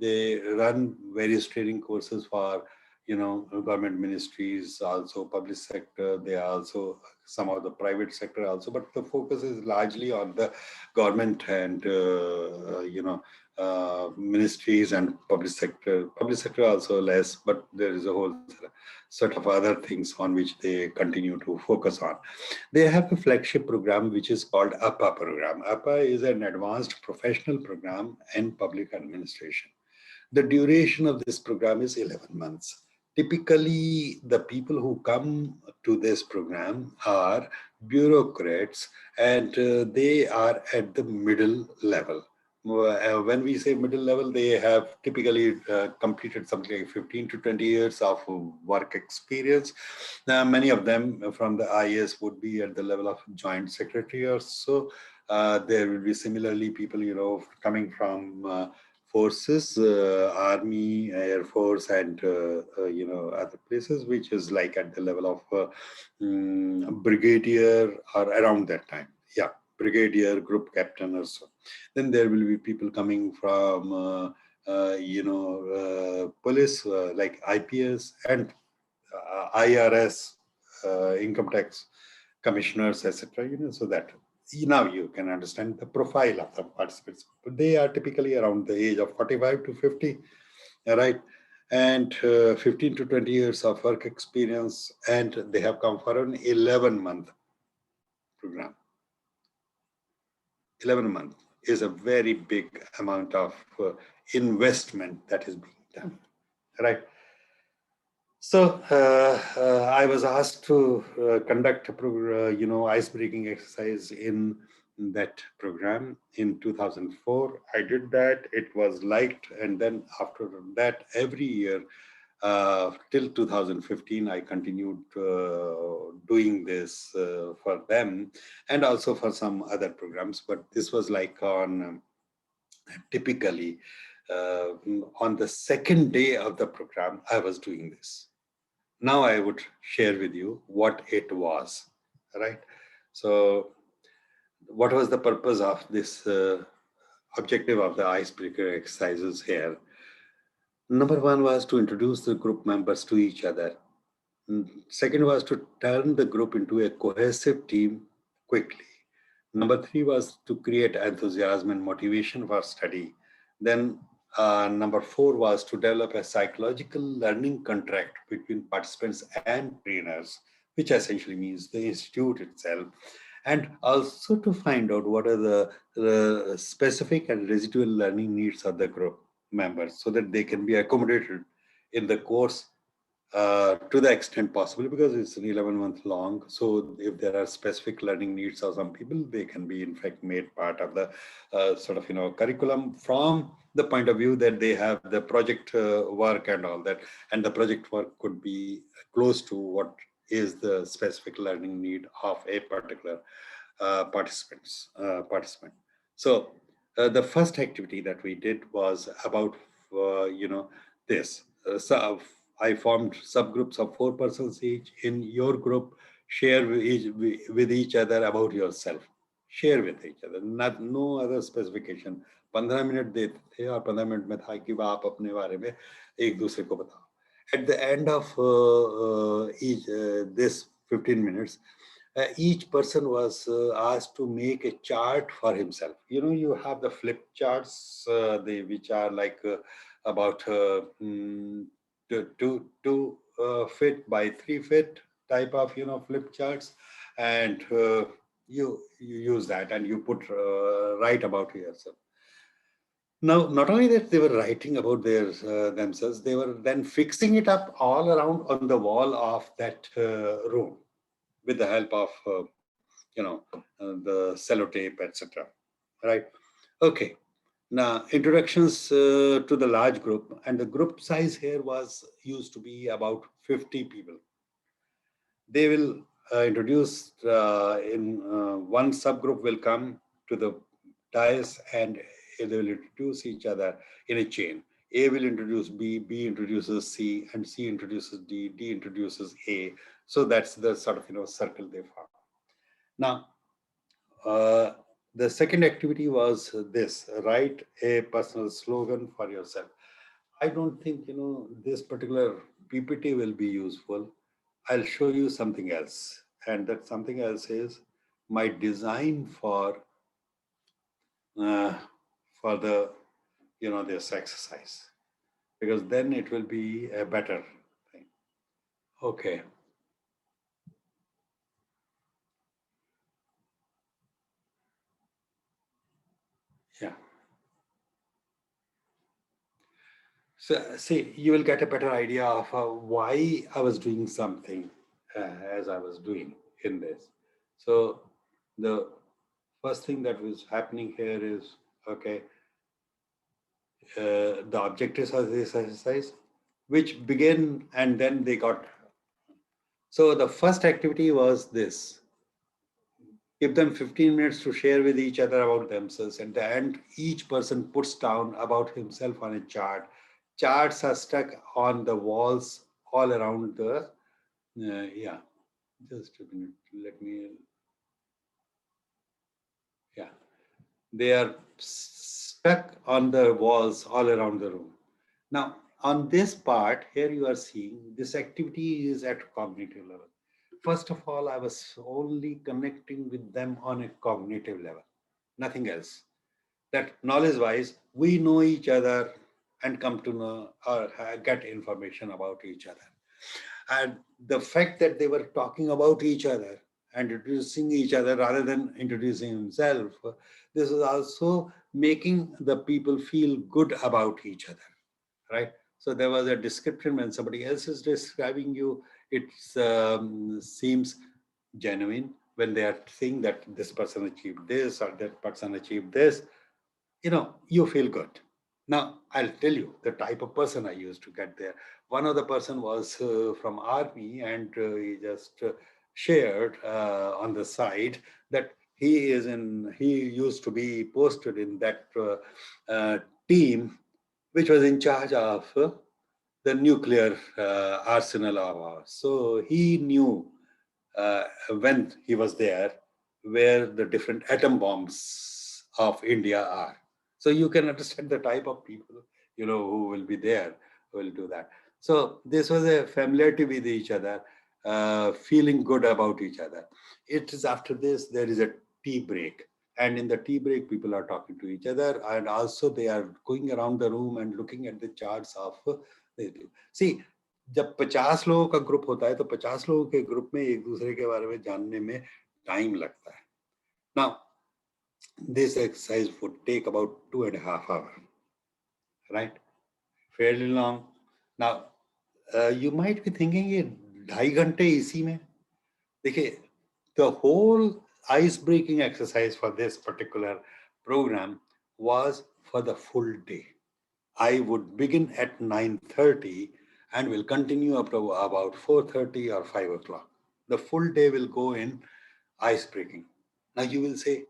they run various training courses for government ministries, also public sector. They are also some of the private sector also, but the focus is largely on the government and ministries and public sector. Public sector also less, but there is a whole set of other things on which they continue to focus on. They have a flagship program which is called APA program. APA is an advanced professional program in public administration. The duration of this program is 11 months. Typically, the people who come to this program are bureaucrats, and they are at the middle level. When we say middle level, they have typically completed something like 15 to 20 years of work experience. Many of them from the IAS would be at the level of joint secretary or so. There will be similarly people, coming from forces, army, air force, and other places, which is like at the level of brigadier or around that time. Yeah, brigadier, group captain, or so. Then there will be people coming from police, like IPS and IRS, income tax commissioners, etc. So that now you can understand the profile of the participants. But they are typically around the age of 45 to 50, right? And 15 to 20 years of work experience, and they have come for an 11-month program. 11 months is a very big amount of investment that is being done, right? So I was asked to conduct a icebreaking exercise in that program in 2004. I did that. It was liked, and then after that, every year till 2015, I continued doing this for them, and also for some other programs. But this was like on typically on the second day of the program, I was doing this. Now I would share with you what it was, right? So what was the purpose of this objective of the icebreaker exercises here? Number one was to introduce the group members to each other. Second was to turn the group into a cohesive team quickly. Number three was to create enthusiasm and motivation for study. Then number four was to develop a psychological learning contract between participants and trainers, which essentially means the institute itself, and also to find out what are the specific and residual learning needs of the group members so that they can be accommodated in the course to the extent possible, because it's an 11-month long. So if there are specific learning needs of some people, they can be in fact made part of the curriculum from the point of view that they have the project work and all that. And the project work could be close to what is the specific learning need of a particular participant. So the first activity that we did was about, this. So I formed subgroups of 4 persons each. In your group, share with each other about yourself. Share with each other, not no other specification. 15 minute देते थे और 15 minute में था कि आप अपने बारे में एक दूसरे को बताओ. At the end of each this 15 minutes, each person was asked to make a chart for himself. You have the flip charts, which are like about 2 feet by 3 feet type of flip charts, and you use that and you put write about yourself. Now, not only that they were writing about themselves, they were then fixing it up all around on the wall of that room with the help of the sellotape, etc. Right? Okay. Now, introductions to the large group, and the group size here was used to be about 50 people. They will introduce in one subgroup will come to the dais, and they will introduce each other in a chain. A will introduce B, B introduces C, and C introduces D, D introduces A. So that's the sort of circle they form. Now, the second activity was this: write a personal slogan for yourself. I don't think this particular PPT will be useful. I'll show you something else, and that something else is my design uh, for the this exercise, because then it will be a better thing. Okay. Yeah. So, see, you will get a better idea of why I was doing something as I was doing in this. So, the first thing that was happening here is, okay, the objectives of this exercise, which began and then they got. So the first activity was this: give them 15 minutes to share with each other about themselves. At the end, each person puts down about himself on a chart. Charts are stuck on the walls all around the, yeah, just a minute, let me, yeah. They are stuck on the walls all around the room. Now, on this part, here you are seeing this activity is at cognitive level. First of all, I was only connecting with them on a cognitive level, nothing else. That knowledge wise, we know each other and come to know or get information about each other. And the fact that they were talking about each other and introducing each other rather than introducing himself, this is also making the people feel good about each other, right? So there was a description when somebody else is describing you, it seems genuine when they are saying that this person achieved this or that person achieved this, you feel good. Now, I'll tell you the type of person I used to get there. One of the person was from army, and he just shared on the side that he used to be posted in that team which was in charge of the nuclear arsenal of ours. So he knew uh, when he was there where the different atom bombs of India are. So you can understand the type of people, who will be there, who will do that. So this was a familiarity with each other, feeling good about each other. It is after this, there is a tea break. And in the tea break, people are talking to each other. And also they are going around the room and looking at the charts of, see, जब 50 लोगों का group होता है तो 50 लोगों के group में एक दूसरे के बारे में जानने में टाइम लगता है. Now, this exercise would take about 2.5 hours, right? Fairly long. Now, you might be thinking ये 2.5 घंटे इसी में. देखिए, the whole ice-breaking exercise for this particular program was for the full day. I would begin at 9:30 and will continue up to about 4:30 or 5 o'clock. The full day will go in ice breaking. Now you will say,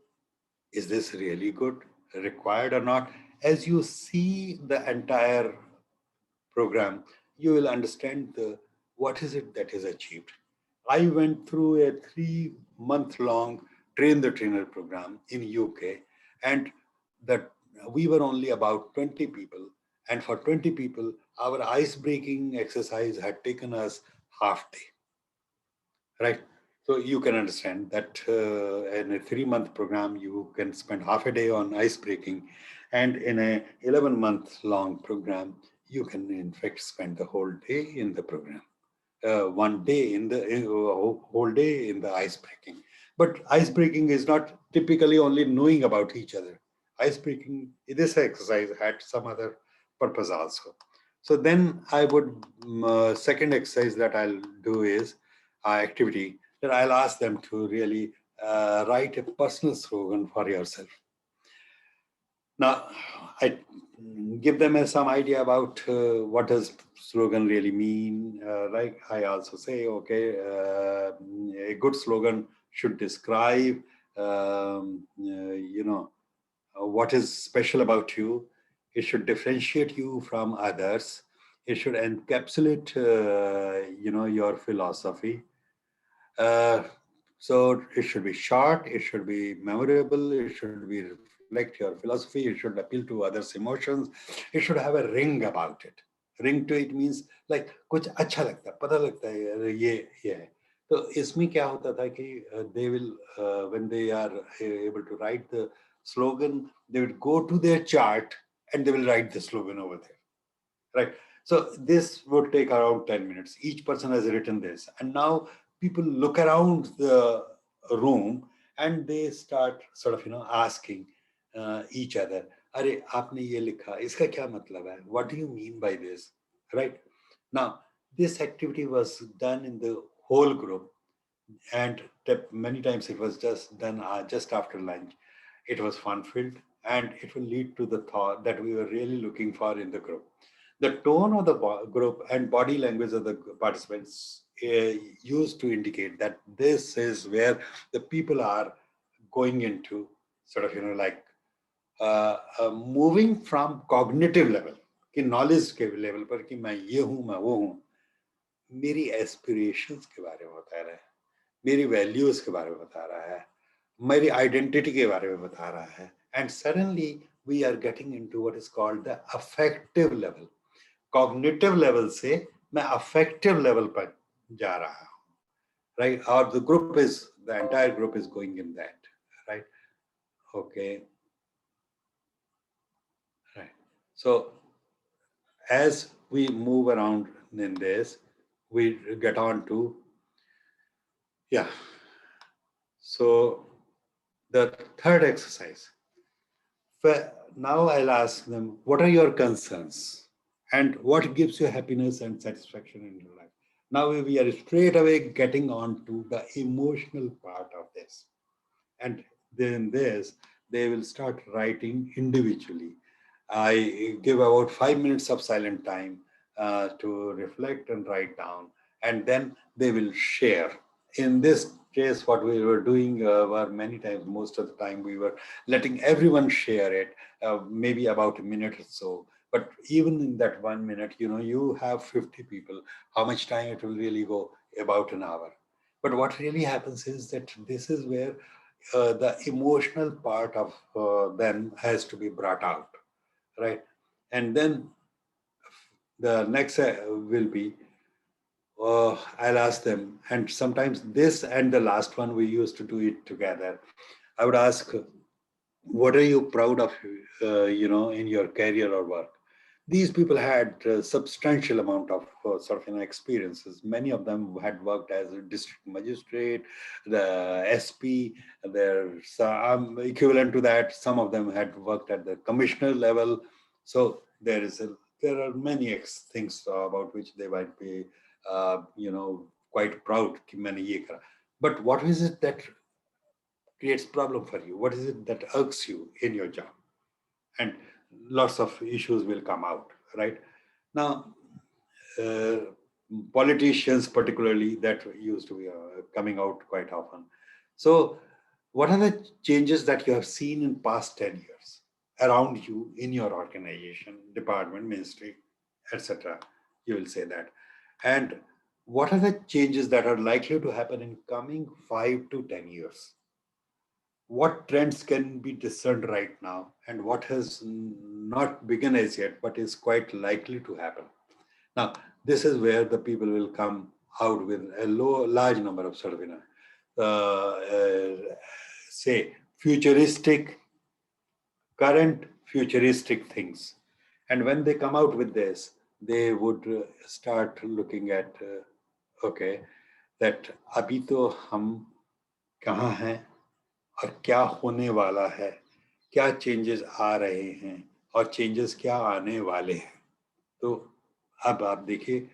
is this really good, required or not? As you see the entire program, you will understand what is it that is achieved. I went through a 3-month-long train the trainer program in UK, and that we were only about 20 people, and for 20 people, our ice breaking exercise had taken us half day, right? So you can understand that in a 3-month program, you can spend half a day on ice breaking, and in a 11-month long program, you can in fact spend the whole day in the program. One day in the whole day in the ice breaking. But ice breaking is not typically only knowing about each other. Ice breaking, this exercise had some other purpose also. So then I would, second exercise that I'll do is activity that I'll ask them to really write a personal slogan for yourself. Now, I give them some idea about what does slogan really mean. Like I also say, okay, a good slogan should describe, what is special about you. It should differentiate you from others. It should encapsulate, your philosophy. Uh, so it should be short, it should be memorable, it should be reflect your philosophy, it should appeal to others' emotions, it should have a ring about it. Ring to it means like कुछ अच्छा लगता है, पता लगता है यार ये है. तो इसमें क्या होता था कि they will when they are able to write the slogan, they would go to their chart and they will write the slogan over there. Right. So this would take around 10 minutes. Each person has written this. And now people look around the room and they start sort of, asking each other, Are, aapne ye likha, iska kya matlab hai? What do you mean by this? Right. Now, this activity was done in the whole group, and many times it was just done just after lunch. It was fun filled. and it will lead to the thought that we were really looking for in the group. The tone of the group and body language of the participants used to indicate that this is where the people are going into sort of, like moving from cognitive level कि knowledge के level पर कि मैं ये हूं, मैं वो हूं, मेरी एस्पिरेशंस के बारे में बता रहा है, मेरी वैल्यूज के बारे में बता रहा है, मेरी आइडेंटिटी के बारे में बता रहा है, and suddenly we are getting into what is called the affective level. Cognitive level से मैं अफेक्टिव लेवल पर जा रहा हूं, राइट? और the group is, the entire group is going in that, right? Okay, right. So as we move around in this, we get on to, yeah. So the third exercise. Now I'll ask them, what are your concerns? And what gives you happiness and satisfaction in your life? Now we are straight away getting on to the emotional part of this. And then this, they will start writing individually. I give about 5 minutes of silent time to reflect and write down, and then they will share. In this case, what we were doing were many times, most of the time, we were letting everyone share it, maybe about a minute or so. But even in that 1 minute, you have 50 people. How much time it will really go? About an hour. But what really happens is that this is where the emotional part of them has to be brought out, right? And then the next will be, I'll ask them, and sometimes this and the last one we used to do it together. I would ask, what are you proud of, in your career or work? These people had a substantial amount of sort of experiences. Many of them had worked as a district magistrate, the SP, their equivalent to that. Some of them had worked at the commissioner level. So there are many things about which they might be, quite proud. कि मैंने ये करा. But what is it that creates problem for you? What is it that irks you in your job? And lots of issues will come out, right? Now, uh, politicians particularly, that used to be coming out quite often. So what are the changes that you have seen in past 10 years around you in your organization, department, ministry, etc.? You will say that. And what are the changes that are likely to happen in coming 5 to 10 years? What trends can be discerned right now, and what has not begun as yet but is quite likely to happen? Now, this is where the people will come out with a large number of sort of, say, current futuristic things. And when they come out with this, they would start looking at, okay, that abhi to hum kahan hain, और क्या होने वाला है, क्या changes आ रहे हैं और changes क्या आने वाले हैं. तो अब आप देखिए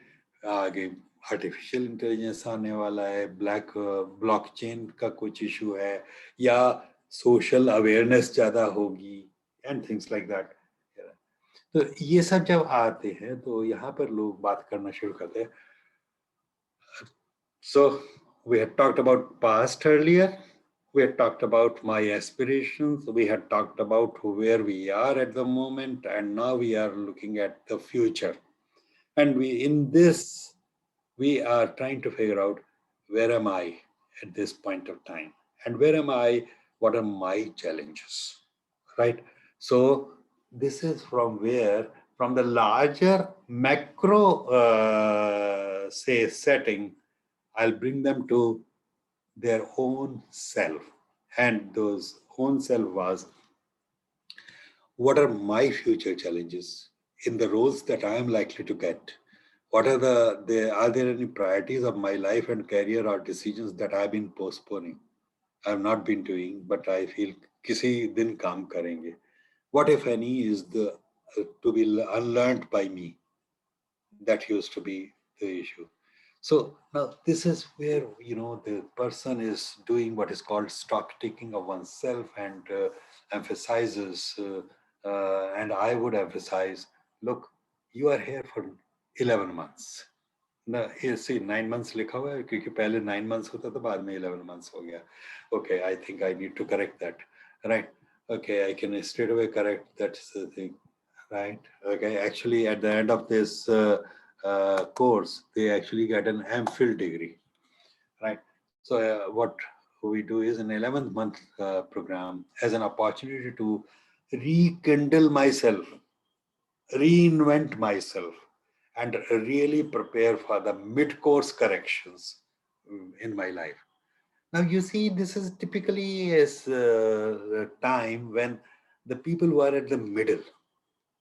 आगे आर्टिफिशियल इंटेलिजेंस आने वाला है, ब्लॉकचेन का कुछ इशू है, या सोशल अवेयरनेस ज़्यादा होगी, एंड थिंग्स लाइक दैट. तो ये सब जब आते हैं तो यहाँ पर लोग बात करना शुरू करते हैं. So we had talked about past earlier. We had talked about my aspirations. We had talked about where we are at the moment, and now we are looking at the future. And we are trying to figure out, where am I at this point of time, and where am I? What are my challenges, right? So this is from the larger macro, say, setting, I'll bring them to their own self. And those own self was, what are my future challenges in the roles that I am likely to get? What are are there any priorities of my life and career or decisions that I've been postponing? I've not been doing, but I feel kisi din kaam karenge. What, if any, is to be unlearned by me? That used to be the issue. So now this is where, the person is doing what is called stock taking of oneself, and emphasizes, and I would emphasize, look, you are here for 11 months. ना ये सी 9 months लिखा हुआ है क्योंकि पहले 9 months होता था बाद में 11 months हो गया. Okay, I think I need to correct that. Right. Okay, I can straight away correct that thing. Right. Okay, actually at the end of this course, they actually get an MPhil degree. Right. So what we do is an 11th month program as an opportunity to rekindle myself, reinvent myself, and really prepare for the mid-course corrections in my life. Now, you see, this is typically a time when the people who are at the middle,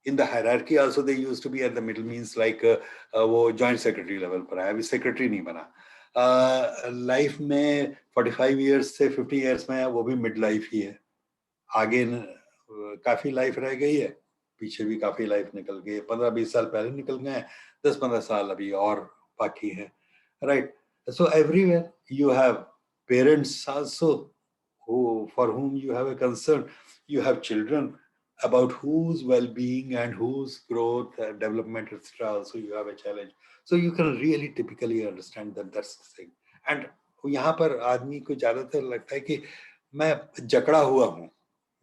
in the hierarchy also they used to be at the middle, means like वो joint secretary level पर है, अभी secretary नहीं बना. Life में 45 years से 50 years में वो भी mid life ही है. आगे काफी लाइफ रह गई है, पीछे भी काफी लाइफ निकल गई है, 15-20 साल पहले निकल गए हैं, 10-15 साल अभी और बाकी है. Right. So everywhere you have parents also who for whom you have a concern, you have children about whose well-being and whose growth and development etc. Also you have a challenge, so you can really typically understand that that's the thing. And यहाँ पर आदमी को ज्यादातर लगता है कि मैं जकड़ा हुआ हूँ,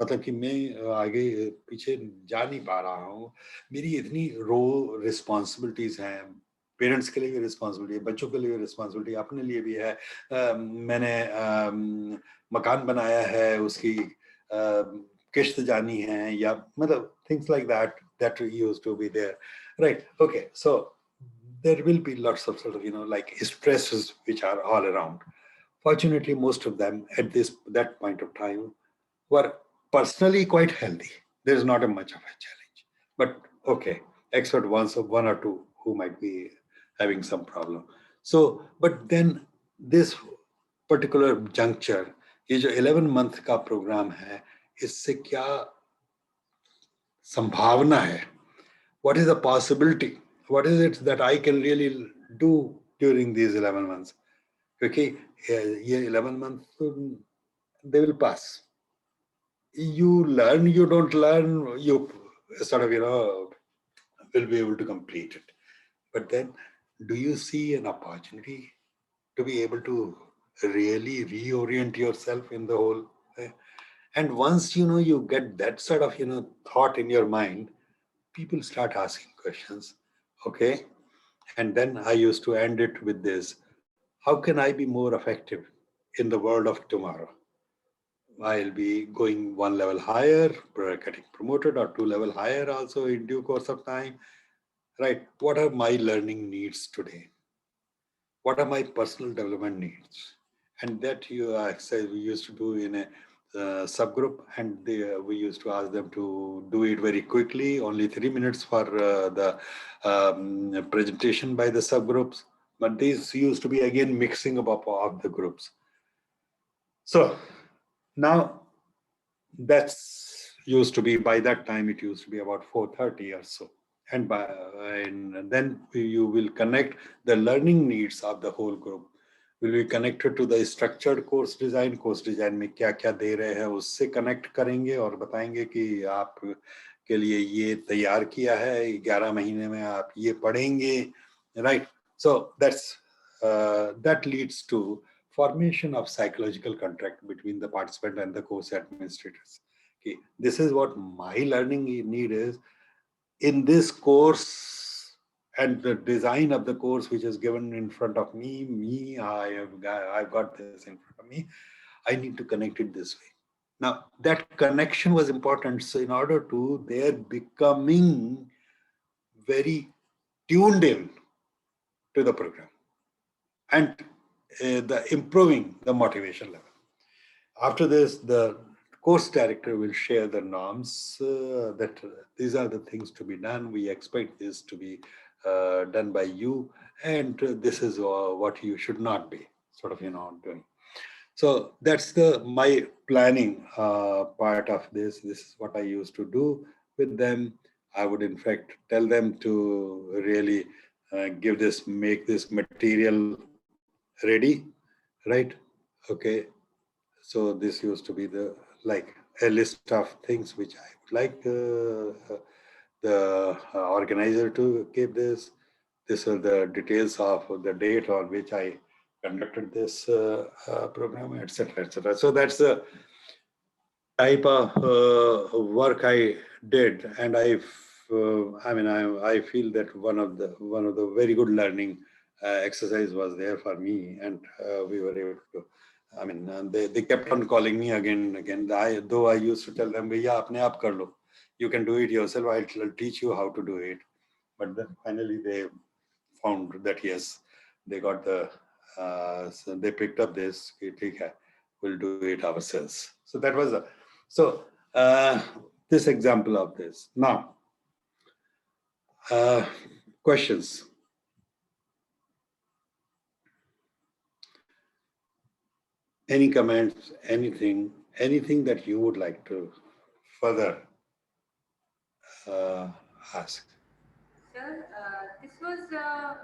मतलब कि मैं आगे पीछे जा नहीं पा रहा हूँ, मेरी इतनी रिस्पॉन्सिबिलिटीज हैं, पेरेंट्स के लिए भी रिस्पॉन्सिबिलिटी है, बच्चों के लिए भी रिस्पॉन्सिबिलिटी, अपने लिए भी है, मैंने मकान बनाया है, उसकी किश्त जानी है, या मतलब things like that used to be there. Right. Okay, so there will be lots of sort of like stresses which are all around. Fortunately, most of them at that point of time were personally quite healthy. There is not a much of a challenge. But okay, except one or two who might be having some problem. So, but then this particular juncture, ये जो 11 month का programme है, इससे क्या संभावना है? What is the possibility? What is it that I can really do during these 11 months? क्योंकि ये 11 months they will pass. You learn, you don't learn, you sort of will be able to complete it. But then, do you see an opportunity to be able to really reorient yourself in the whole? And once you get that sort of thought in your mind, people start asking questions. Okay. And then I used to end it with this: how can I be more effective in the world of tomorrow? I'll be going one level higher, getting promoted, or 2 level higher also in due course of time. Right. What are my learning needs today? What are my personal development needs? And that we used to do in a subgroup, and we used to ask them to do it very quickly, only 3 minutes for the presentation by the subgroups. But these used to be again mixing up of the groups. So now that's used to be, by that time it used to be about 4:30 or so. And then you will connect the learning needs of the whole group will be connected to the structured course design. Course design में क्या क्या दे रहे हैं उससे connect करेंगे और बताएंगे कि आप के लिए ये तैयार किया है, 11 महीने में आप ये पढ़ेंगे. Right. So that leads to formation of psychological contract between the participant and the course administrators. Okay, this is what my learning need is in this course, and the design of the course which is given in front of me, I've got this in front of me. I need to connect it this way. Now that connection was important. So in order to their becoming very tuned in to the program and the improving the motivation level. After this, the course director will share the norms that these are the things to be done. We expect this to be done by you, and this is what you should not be sort of doing. So that's my planning part of this. This is what I used to do with them. I would in fact tell them to really make this material ready, right? Okay. So this used to be the like a list of things which I would like the organizer to keep this. These are the details of the date on which I conducted this program, etc., etc. So that's the type of work I did, and I feel that one of the very good learning exercise was there for me, and we were able to. They kept on calling me again and again. Though I used to tell them, "Bhaiya, apne aap kar lo. You can do it yourself. I'll teach you how to do it." But then finally they found that yes, they got the so they picked up this. "Okay, ठीक है, we'll do it ourselves." So that was so uh, this example of this. Now, uh, questions. Any comments? Anything that you would like to further uh, ask? Sir, this was a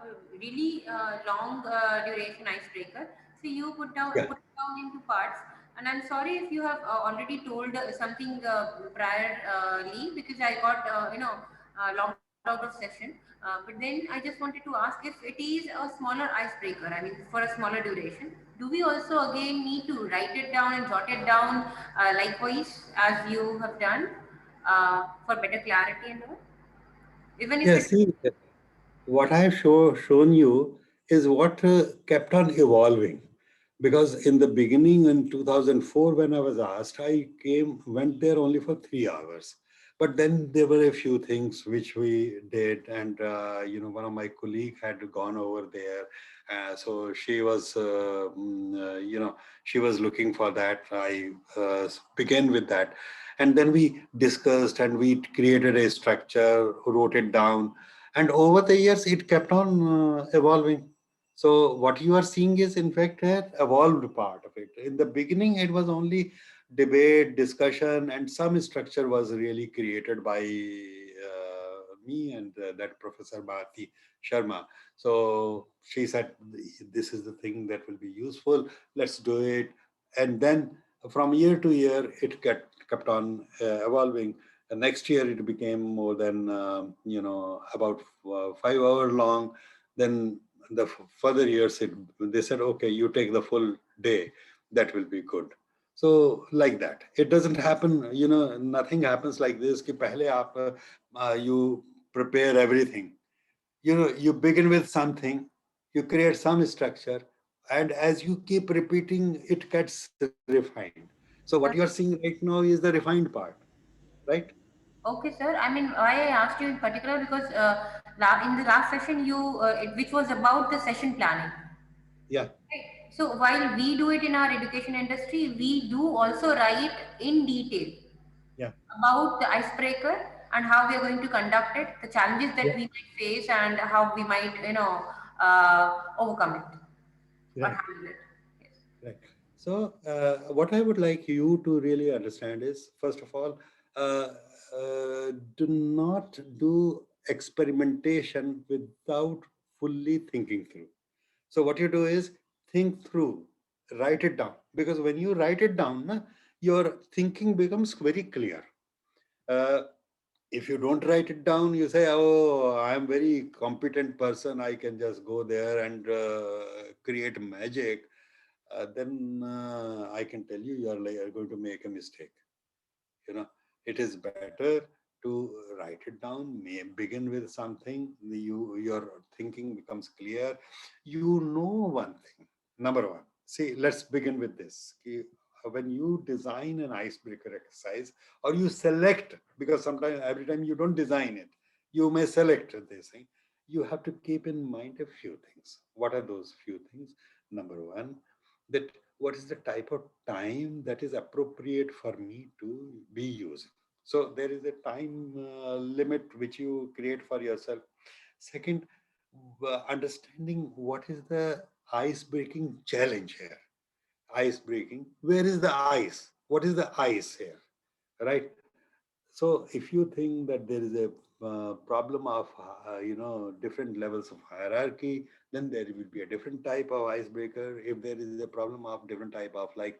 really long duration icebreaker. So you Yeah. put it down into parts, and I'm sorry if you have already told something priorly because I got logged out of session. But then I just wanted to ask if it is a smaller icebreaker. I mean, for a smaller duration, do we also again need to write it down and jot it down likewise as you have done for better clarity and all? Even if Yeah. it See, what I have shown you is what kept on evolving. Because in the beginning, in 2004, when I was asked, went there only for 3 hours. But then there were a few things which we did, and one of my colleague had gone over there, so she was, she was looking for that. I began with that, and then we discussed and we created a structure, wrote it down, and over the years it kept on evolving. So what you are seeing is in fact an evolved part of it. In the beginning it was only debate, discussion, and some structure was really created by me and that Professor Bharti Sharma. So she said, this is the thing that will be useful, let's do it. And then from year to year it kept on evolving. Next year it became more than about 5 hour long. Then the further years they said, okay, you take the full day, that will be good. So like that, it doesn't happen, nothing happens like this ki pehle you prepare everything. You begin with something, you create some structure, and as you keep repeating, it gets refined. So what you are seeing right now is the refined part, right? okay, sir. I mean, why I asked you in particular because in the last session, which was about the session planning. Yeah, Right. So while we do it in our education industry, we do also write in detail yeah, about the icebreaker and how we are going to conduct it, the challenges that yeah, we might face, and how we might, overcome it or right. handle it. Yes. Right. So, what I would like you to really understand is, first of all, uh, do not do experimentation without fully thinking through. So, what you do is think through, write it down. Because when you write it down, na, your thinking becomes very clear. Uh, if you don't write it down, you say, "Oh, I am very competent person. I can just go there and create magic." Then I can tell you, you're going to make a mistake. It is better to write it down. May begin with something. Your thinking becomes clear. You know one thing. Number one. See, let's begin with this. When you design an icebreaker exercise, or you select, because sometimes every time you don't design it, you may select this thing. You have to keep in mind a few things. What are those few things? Number one, that what is the type of time that is appropriate for me to be using. So there is a time limit which you create for yourself. Second, understanding what is the ice breaking challenge here. Ice breaking, where is the ice, what is the ice here, right? So if you think that there is a problem of different levels of hierarchy, then there will be a different type of icebreaker. If there is a problem of different type of like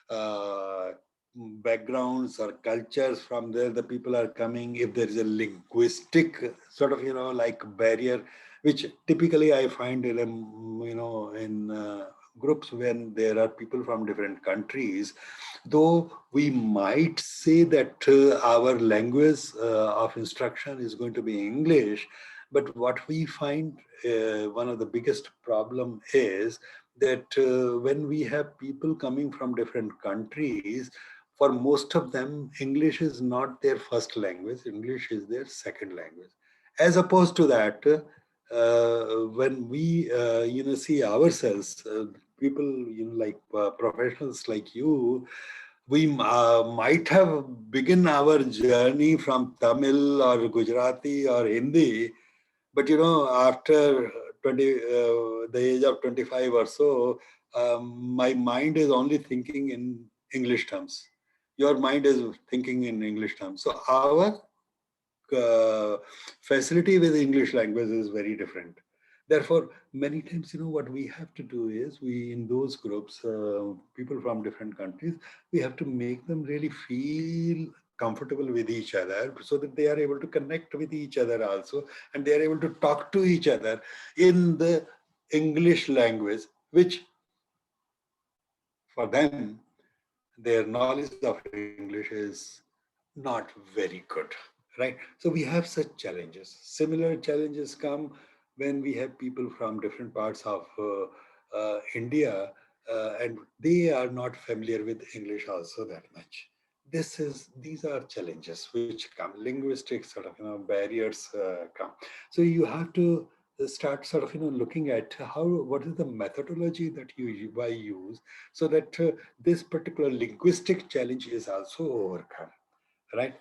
uh, backgrounds or cultures from there the people are coming, if there is a linguistic sort of like barrier, which typically I find in in groups when there are people from different countries, though we might say that our language of instruction is going to be English, but what we find one of the biggest problem is that when we have people coming from different countries, for most of them, English is not their first language. English is their second language. As opposed to that, when we see ourselves, people like professionals like you, we might have begun our journey from Tamil or Gujarati or Hindi, but after 20, the age of 25 or so, my mind is only thinking in English terms. Your mind is thinking in English terms. So our uh, facility with English language is very different. Therefore, many times, what we have to do is we, in those groups, people from different countries, we have to make them really feel comfortable with each other so that they are able to connect with each other also, and they are able to talk to each other in the English language, which for them, their knowledge of English is not very good, right? So we have such challenges. Similar challenges come when we have people from different parts of India, and they are not familiar with English also that much. These are challenges which come, linguistic sort of barriers come. So you have to start sort of looking at what is the methodology that you use, so that this particular linguistic challenge is also overcome, right?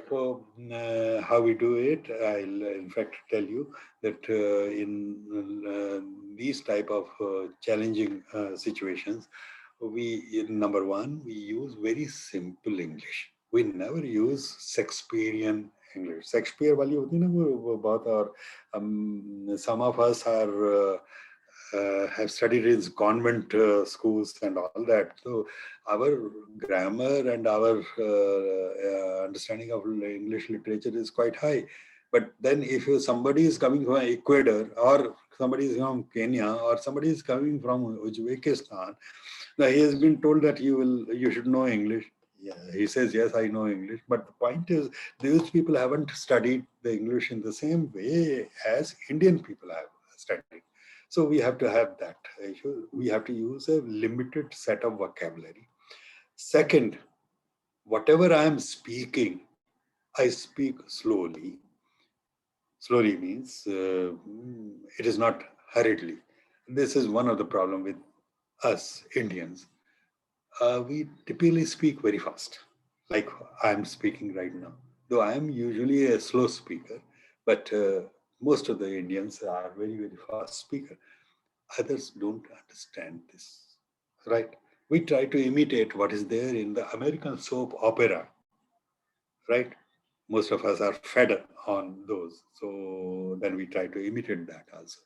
So how we do it, I'll in fact tell you that in these type of challenging situations, number one, we use very simple English. We never use Shakespearean English. Shakespeare वाली होती है ना वो बहुत, और some of us are have studied in convent schools and all that. So our grammar and our understanding of English literature is quite high. But then if somebody is coming from Ecuador, or somebody is from Kenya, or somebody is coming from Uzbekistan, now he has been told that you should know English. Yeah, he says, yes, I know English. But the point is, those people haven't studied the English in the same way as Indian people have studied. So we have to have that issue. We have to use a limited set of vocabulary. Second, whatever I am speaking, I speak slowly. Slowly means it is not hurriedly. This is one of the problem with us Indians. We typically speak very fast, like I'm speaking right now. Though I am usually a slow speaker, but most of the Indians are very, very fast speaker. Others don't understand this, right? We try to imitate what is there in the American soap opera, right? Most of us are fed on those. So then we try to imitate that also.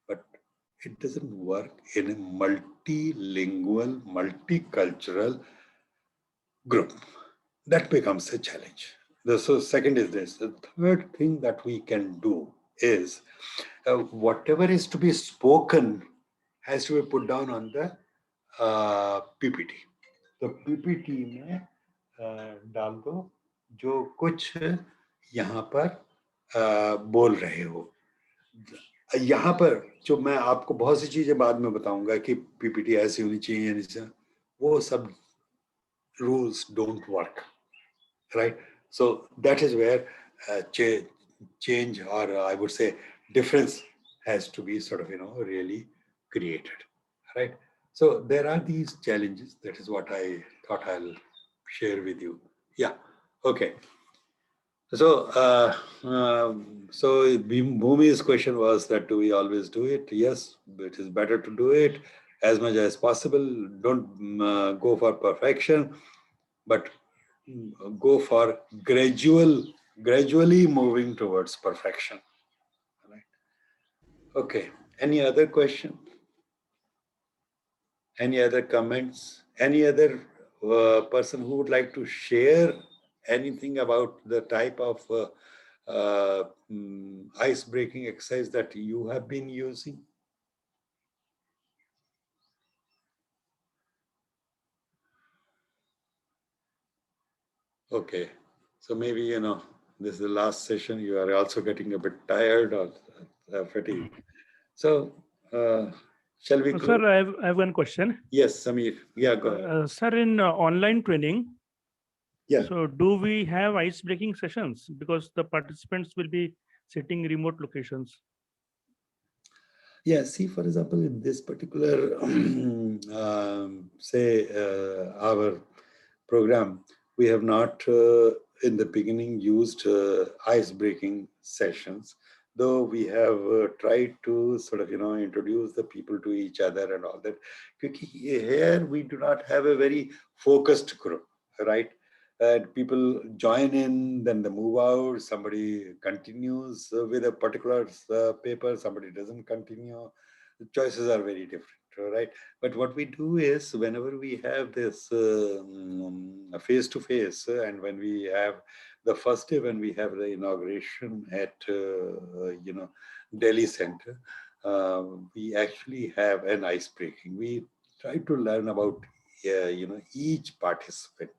But it doesn't work in a multilingual, multicultural group. That becomes a challenge. So second is this. The third thing that we can do is whatever is to be spoken has to be put down on the PPT. तो PPT में डाल दो जो कुछ यहाँ पर बोल रहे हो. यहाँ पर जो मैं आपको बहुत सी चीजें बाद में बताऊंगा कि PPT ऐसी होनी चाहिए, वो सब rules don't work, right? So that is where change, or I would say difference, has to be sort of really created, right? So there are these challenges. That is what I thought I'll share with you. Yeah. Okay. So so Bhumi's question was that do we always do it? Yes, it is better to do it as much as possible. Don't go for perfection, but go for gradually moving towards perfection. Right? Okay. Any other question? Any other comments? Any other person who would like to share anything about the type of ice-breaking exercise that you have been using? Okay, so maybe, this is the last session. You are also getting a bit tired or fatigued. So, shall we close? Sir, I have one question. Yes, Samir. Yeah, go ahead. Sir, in online training, Yeah. so do we have ice breaking sessions? Because the participants will be sitting remote locations. Yeah, see, for example, in this particular, say, our program, we have not in the beginning used ice-breaking sessions, though we have tried to sort of, introduce the people to each other and all that. Because here we do not have a very focused group, right? People join in, then they move out, somebody continues with a particular paper, somebody doesn't continue. The choices are very different, right? But what we do is whenever we have this face-to-face, and when we have the first day when we have the inauguration at, Delhi Center, we actually have an ice breaking. We try to learn about, each participant,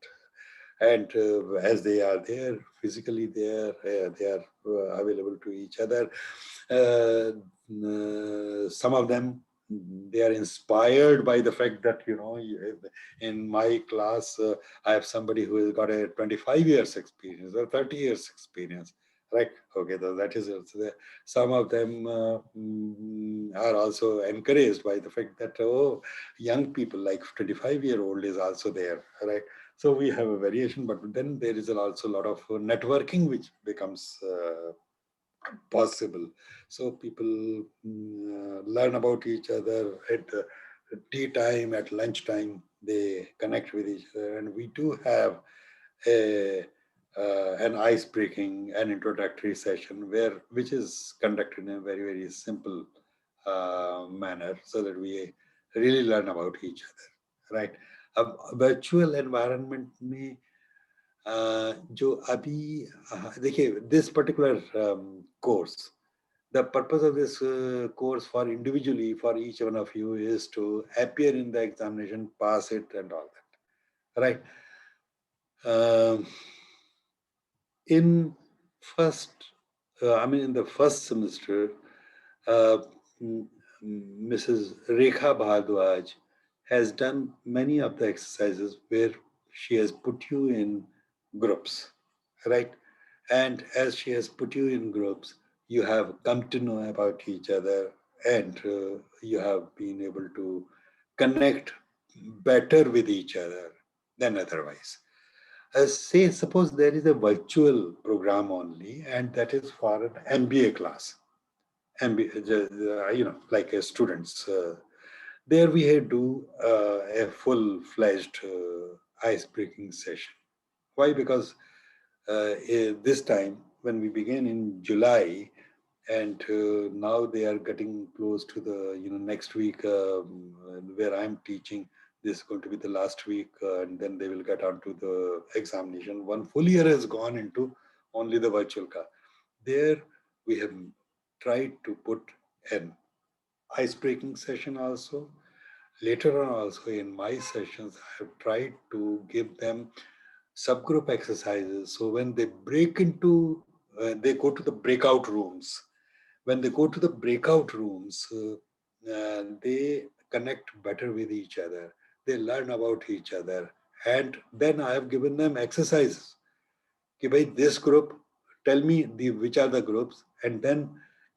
and as they are there physically there, they are available to each other. Some of them, they are inspired by the fact that, in my class I have somebody who has got a 25 years experience or 30 years experience, right? Okay, so that is also there. Some of them are also encouraged by the fact that, oh, young people like 25-year-old is also there, right? So we have a variation, but then there is also a lot of networking which becomes possible. So people learn about each other at tea time, at lunchtime, they connect with each other. And we do have a an ice-breaking, an introductory session which is conducted in a very, very simple manner so that we really learn about each other, right? A virtual environment में जो अभी देखिए this particular course, the purpose of this course for individually for each one of you is to appear in the examination, pass it and all that, right? Um, in first, in the first semester, uh, Mrs. Rekha Bhardwaj has done many of the exercises where she has put you in groups, right? And as she has put you in groups, you have come to know about each other, and you have been able to connect better with each other than otherwise. Say, suppose there is a virtual program only, and that is for an MBA class, MBA, like students. There we had do a full-fledged ice-breaking session. Why? Because this time, when we began in July, and now they are getting close to the, next week where I'm teaching. This is going to be the last week, and then they will get on to the examination. One full year has gone into only the virtual car. There we have tried to put an ice-breaking session also. Later on also in my sessions, I have tried to give them subgroup exercises. So when they break into, they go to the breakout rooms. When they go to the breakout rooms, they connect better with each other. They learn about each other. And then I have given them exercises. Ki bhai, this group, tell me which are the groups, and then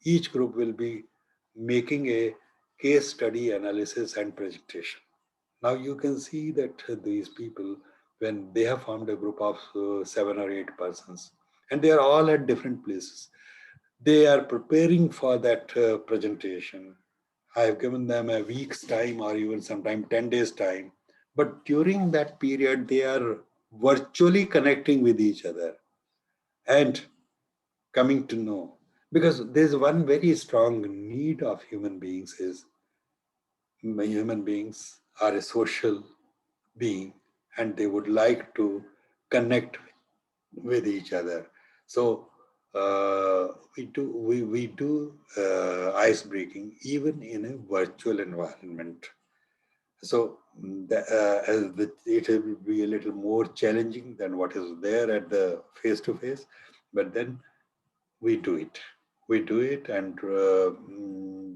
each group will be making a case study analysis and presentation. Now you can see that these people, when they have formed a group of 7 or 8 persons, and they are all at different places, they are preparing for that presentation. I have given them a week's time or even sometime 10 days time. But during that period, they are virtually connecting with each other and coming to know. Because there's one very strong need of human beings is human beings are a social being, and they would like to connect with each other. So we do ice breaking even in a virtual environment. So it will be a little more challenging than what is there at the face to face, but then we do it. We do it, and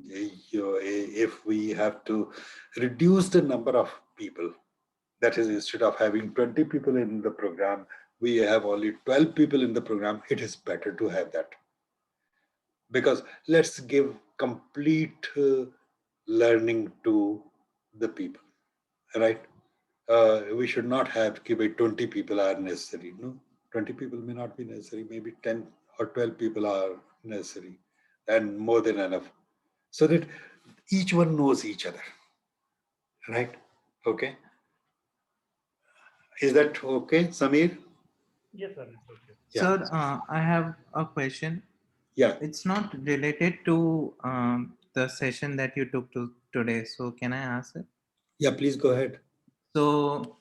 if we have to reduce the number of people, that is, instead of having 20 people in the program, we have only 12 people in the program. It is better to have that, because let's give complete learning to the people, right? We should not have keep it 20 people are necessary. No, 20 people may not be necessary. Maybe 10 or 12 people are necessary, and more than enough, so that each one knows each other, right? Okay. Is that okay, Samir? Yes, sir. It's okay. Yeah. Sir, I have a question. Yeah. It's not related to the session that you took today. So can I ask it? Yeah. Please go ahead. So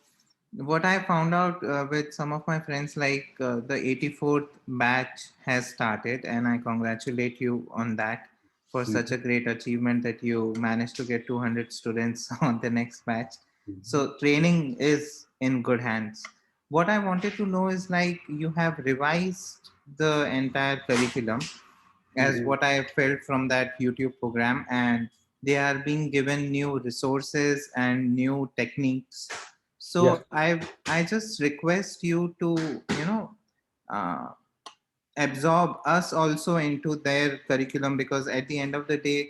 what I found out with some of my friends, like the 84th batch has started, and I congratulate you on that for such a great achievement that you managed to get 200 students on the next batch. So training is in good hands. What I wanted to know is, like, you have revised the entire curriculum, as Mhm. what I felt from that YouTube program, and they are being given new resources and new techniques. Yeah. So I just request you to, you know, uh, absorb us also into their curriculum, because at the end of the day,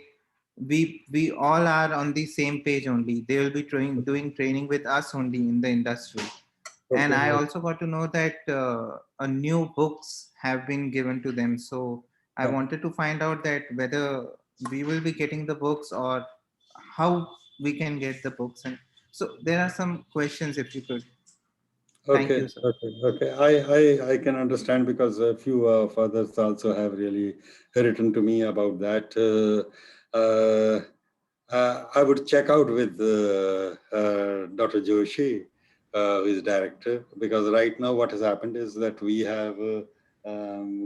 we all are on the same page only. They will be doing training with us only in the industry. And I Okay. also got to know that a new books have been given to them. So I Yeah. wanted to find out that whether we will be getting the books, or how we can get the books. And so there are some questions, if you could. Thank Okay, you, sir. okay, okay. I can understand, because a few fathers also have really written to me about that. I would check out with Dr. Joshi, who is director, because right now what has happened is that we have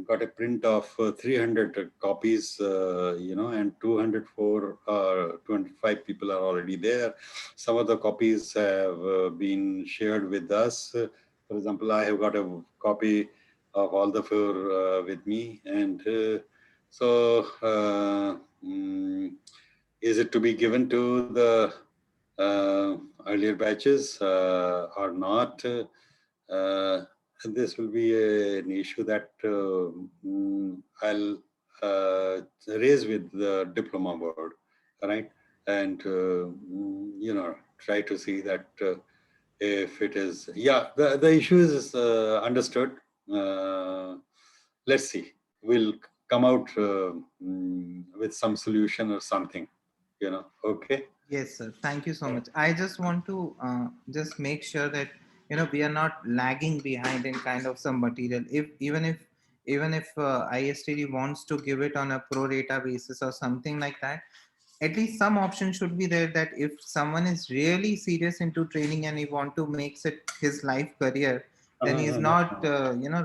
got a print of 300 copies, and 204 or 205 people are already there. Some of the copies have been shared with us. For example, I have got a copy of all the four with me, and is it to be given to the earlier batches or not? This will be an issue that I'll raise with the diploma board, right? And try to see that if it is, yeah, the issue is understood. Let's see. We'll come out with some solution or something. Okay. Yes, sir. Thank you so much. I just want to just make sure that, you know, we are not lagging behind in kind of some material. If even if ISTD wants to give it on a pro rata basis or something like that, at least some option should be there, that if someone is really serious into training and he want to make it his life career, then he is not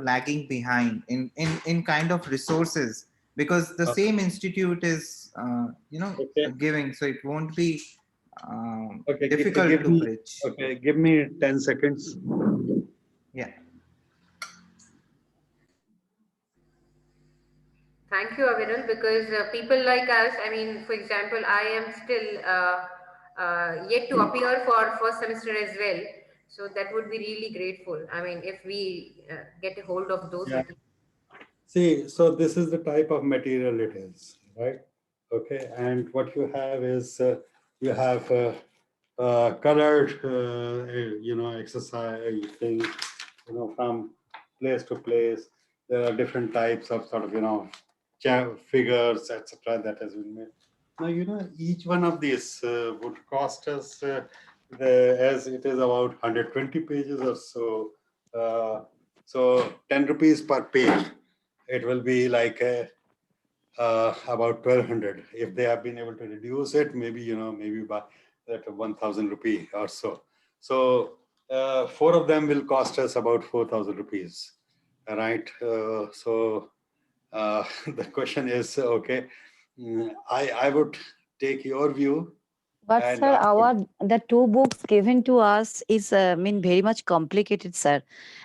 lagging behind in kind of resources, because the same institute is Okay. giving, so it won't be Okay. difficult Give to me. bridge. Okay. Give me 10 seconds. Yeah. Thank you, Aviral, because people like us, I mean, for example, I am still yet to appear for first semester as well. So that would be really grateful. I mean, if we get a hold of those Yeah. materials. See, so this is the type of material it is, right? Okay. And what you have is you have colored, exercise thing, from place to place. There are different types of sort of, figures, etc. that has been made. Now, each one of these would cost us, as it is about 120 pages or so. So 10 rupees per page. It will be like about 1,200. If they have been able to reduce it, maybe by that 1,000 rupee or so. So Four of them will cost us about 4,000 rupees. All right. The question is, okay, I would take your view But and sir, ask you. the two books given to us is very much complicated, sir.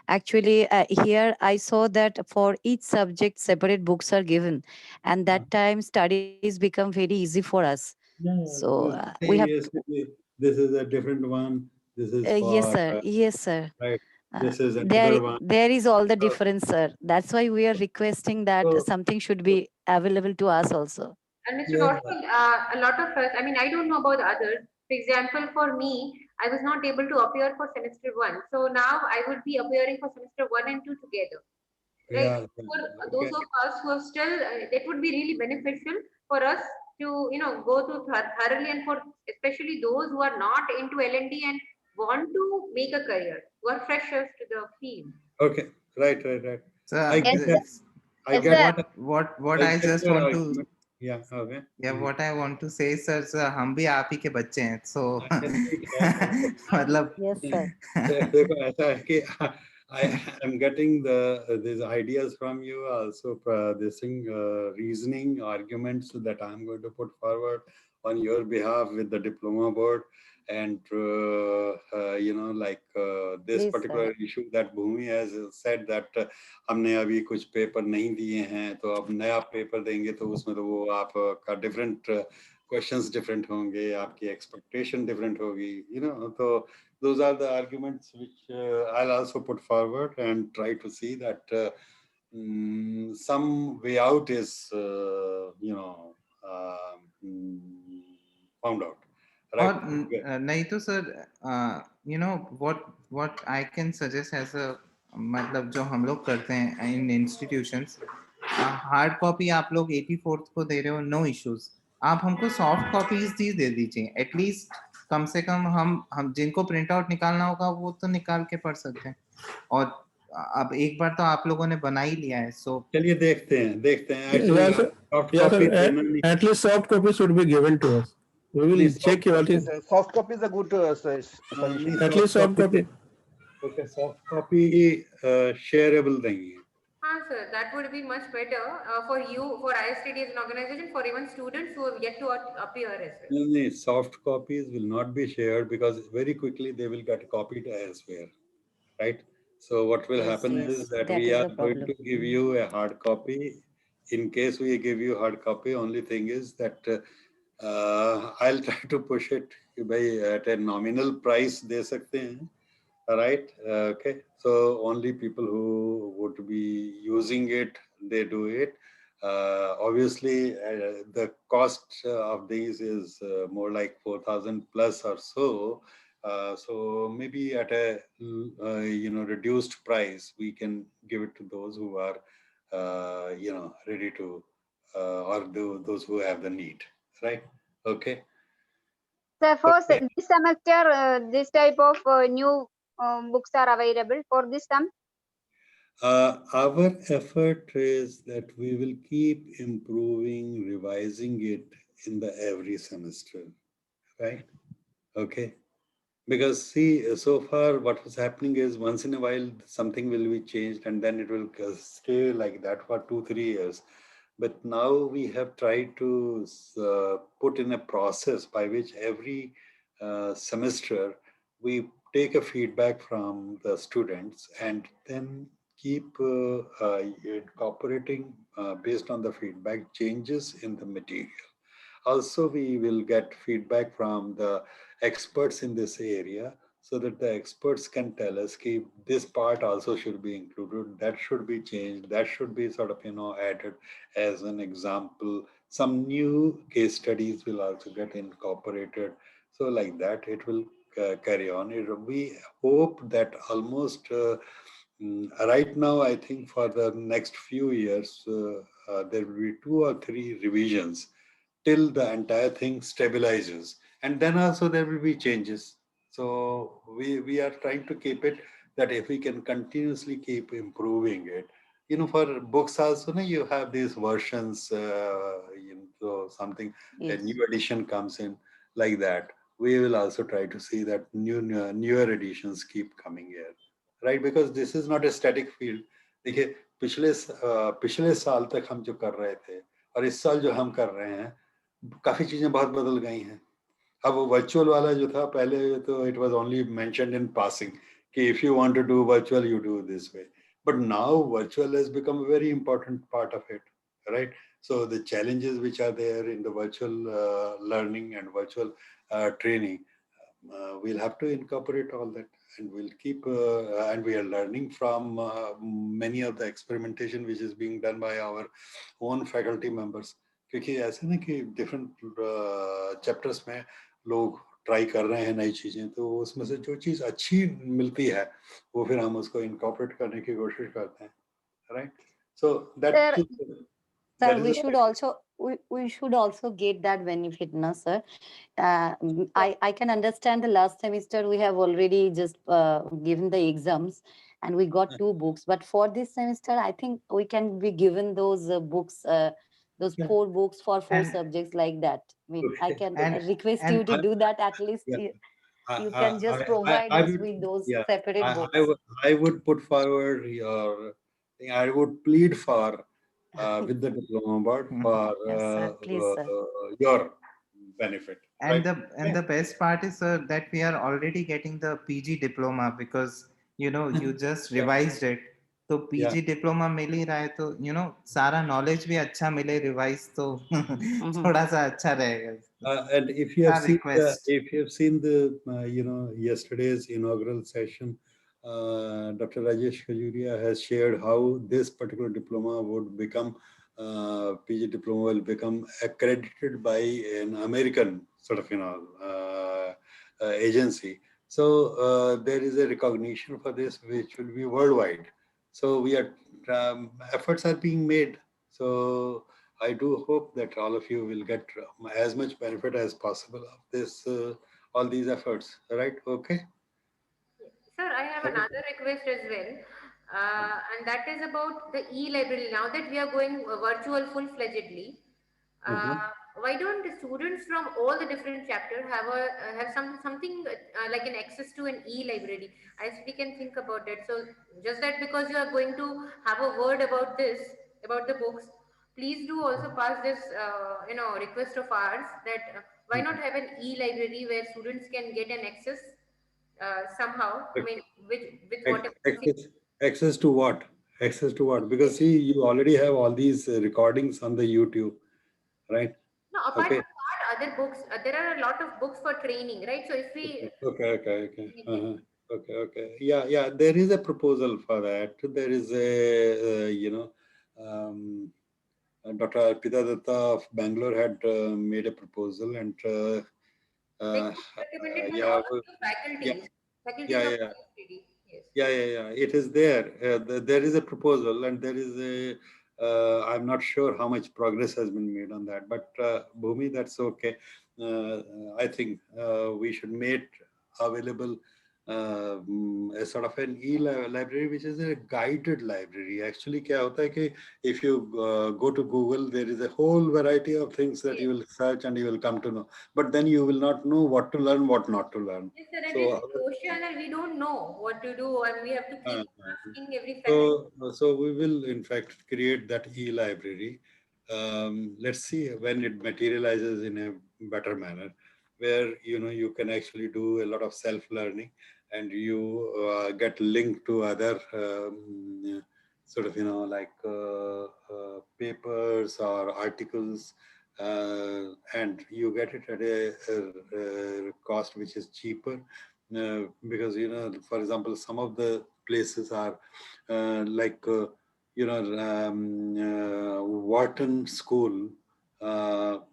Actually, here I saw that for each subject, separate books are given, and that time studies become very easy for us. Yeah, So you we have, say yes, this is a different one. This is yes, for sir, yes, sir. right. This is There another one. there is all the So, difference, sir. That's why we are requesting that so something should be available to us also. And Mr. yeah, Kaushal, a lot of us, I mean, I don't know about the others. For example, for me, I was not able to appear for semester one. So now I would be appearing for semester one and two together, right? yeah. For those Okay. of us who are still, that would be really beneficial for us to, go through thoroughly, and for especially those who are not into L&D and want to make a career, who are freshers to the field. Okay. Right. Right. Right. So I Yes, get sir. that. I Yes, get sir. what I I get just your want to, argument. Yeah. Okay. yeah, what I want to say, sir, हम भी आप ही के बच्चे हैं, so अच्छा, ठीक है तो मतलब Yes, sir. देखो ऐसा है कि I am getting these ideas from you also, this thing, reasoning arguments that I'm going to put forward on your behalf with the diploma board, and like this Please, sir. particular issue that Bhumi has said that हमने अभी कुछ paper नहीं दिए हैं, तो अब नया paper देंगे तो उसमें तो वो आप का different questions different होंगे, आपकी expectation different होगी, तो those are the arguments which I'll also put forward and try to see that some way out is, found out, और right? Okay. नहीं तो sir what I can suggest as a मतलब जो हम लोग करते हैं इन इंस्टीट्यूशंस, हार्ड कॉपी आप लोग 84th को दे रहे हो, नो इश्यूज, आप हमको सॉफ्ट कॉपीज दे दीजिए एटलीस्ट, कम से कम हम जिनको प्रिंट आउट निकालना होगा वो तो निकाल के पढ़ सकते हैं। और अब एक बार तो आप लोगों ने बना ही लिया है, सो चलिए देखते हैं actually Yeah, sir. soft Yeah, copy sir. देना नहीं, At least soft copy should be given to us. We will soft check what Yes, is sir. Soft copy is a good नहीं suggestion. at soft least soft copy, copy. okay, soft copy shareable देंगे। Sir, that would be much better for you, for ISTD as an organization, for even students who have yet to appear as well. No, soft copies will not be shared because very quickly they will get copied elsewhere, right? So what will Yes, happen is yes. that That we is are the going problem. to give you a hard copy. In case we give you hard copy, only thing is that I'll try to push it by at a nominal price दे सकते हैं, all right? Okay. So only people who would be using it, they do it. Obviously, the cost of these is more like 4,000 plus or so. So maybe at a reduced price, we can give it to those who are ready to or those who have the need, right? Okay. Sir, for Okay. this semester, this type of new books are available for this term. Our effort is that we will keep improving, revising it in the every semester, right? Okay. Because see, so far what was happening is once in a while something will be changed and then it will stay like that for 2, 3 years. But now we have tried to put in a process by which every semester we take a feedback from the students and then keep incorporating based on the feedback changes in the material. Also, we will get feedback from the experts in this area so that the experts can tell us that this part also should be included, that should be changed, that should be sort of, added as an example. Some new case studies will also get incorporated. So like that, it will carry on. We hope that almost right now, I think for the next few years, there will be 2 or 3 revisions till the entire thing stabilizes, and then also there will be changes. So we are trying to keep it that if we can continuously keep improving it, for books also, you have these versions, so something, a Yes. new edition comes in like that. we will also try to see that newer editions keep coming here, right? Because this is not a static field. देखिए पिछले साल तक हम जो कर रहे थे और इस साल जो हम कर रहे हैं, काफी चीजें बहुत बदल गई हैं. अब वर्चुअल वाला जो था पहले, तो it was only mentioned in passing कि if you want to do virtual, you do this way. But now virtual has become a very important part of it, right? So the challenges which are there in the virtual learning and virtual training, we'll have to incorporate all that, and we'll keep and we are learning from many of the experimentation which is being done by our own faculty members. क्योंकि ऐसे ना कि different chapters में लोग try कर रहे हैं नई चीजें, तो उसमें से जो चीज अच्छी मिलती है वो फिर हम उसको इनकॉर्पोरेट करने की कोशिश करते हैं, right? So that Sir, that Sir, is we should also get that benefit, no, sir. I can understand the last semester we have already just given the exams and we got 2 books. But for this semester, I think we can be given those books, those 4 books for 4 subjects like that. I mean, I okay. can and request you and to do that. At least Yeah, you can just provide I us would, with those yeah, separate books. I would put forward your, I would plead for with the diploma board for Yes, sir. Please, sir. your benefit, And right? the best part is, sir, that we are already getting the PG diploma because you just Yeah, revised it. तो yeah. PG diploma मिल ही रहा है तो सारा knowledge भी अच्छा मिले revise तो Mhm. थोड़ा सा अच्छा रहेगा. And if you have Our seen request. the yesterday's inaugural session, Dr. Rajesh Khajuria has shared how this particular diploma would become PG diploma will become accredited by an American sort of agency. So there is a recognition for this which will be worldwide. So we are efforts are being made. So I do hope that all of you will get as much benefit as possible of this, all these efforts, right? Okay. Sir, I have another request as well, and that is about the e-library. Now that we are going virtual full-fledgedly, Mhm. why don't the students from all the different chapters have something like an access to an e-library? As we can think about it. So just that because you are going to have a word about this, about the books, please do also pass this request of ours that why not have an e-library where students can get an access somehow. I mean, with whatever. Access, access to what? Access to what? Because see, you already have all these recordings on the YouTube, right? No, apart Okay. from that, other books, there are a lot of books for training, right? So if we, Okay. Okay. Yeah. There is a proposal for that. There is a, um, Dr. Arpita Datta of Bangalore had made a proposal, and like, uh, recommended by yeah, all of your yeah, faculties of yeah. ISBD. Yes. Yeah. It is there. There is a proposal, and there is a. I'm not sure how much progress has been made on that, but Bhumi, that's okay. I think we should make available a sort of an e-library, which is a guided library. Actually, क्या होता है कि if you go to Google, there is a whole variety of things that Yes. you will search and you will come to know. But then you will not know what to learn, what not to learn. Yes, sir, and So it's the ocean and we don't know what to do and we have to keep uh, asking every faculty. so we will in fact create that e-library. Let's see when it materializes in a better manner, where you can actually do a lot of self-learning, and you get linked to other sort of like papers or articles, and you get it at a cost which is cheaper, because for example, some of the places are like Wharton School.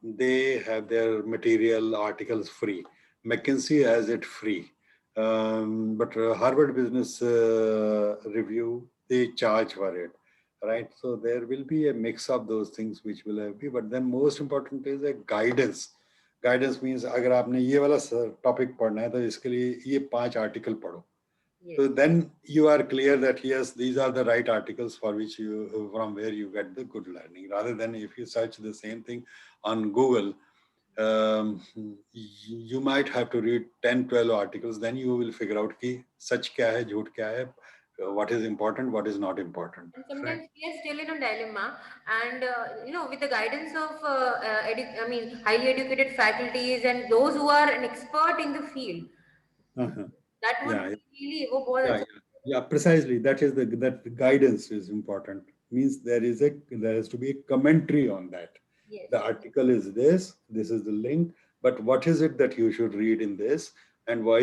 They have their material articles free. McKinsey has it free, but Harvard Business Review, they charge for it, right? So there will be a mix of those things which will have be, but then most important is a guidance. Guidance means अगर आपने ये वाला topic पढ़ना है तो इसके लिए ये 5 आर्टिकल पढ़ो. Yes. So then you are clear that yes, these are the right articles for which from where you get the good learning, rather than if you search the same thing on Google, you might have to read 10, 12 articles, then you will figure out ki sach kya hai, jhoot kya hai, what is important, what is not important. And Right? sometimes we are still in a dilemma, and with the guidance of highly educated faculties and those who are an expert in the field, Uh-huh. that would Yeah, be really वो बहुत yeah, अच्छा. yeah, precisely. That is that guidance is important. Means there has to be a commentary on that. Yes, The article is this. This is the link. But what is it that you should read in this, and why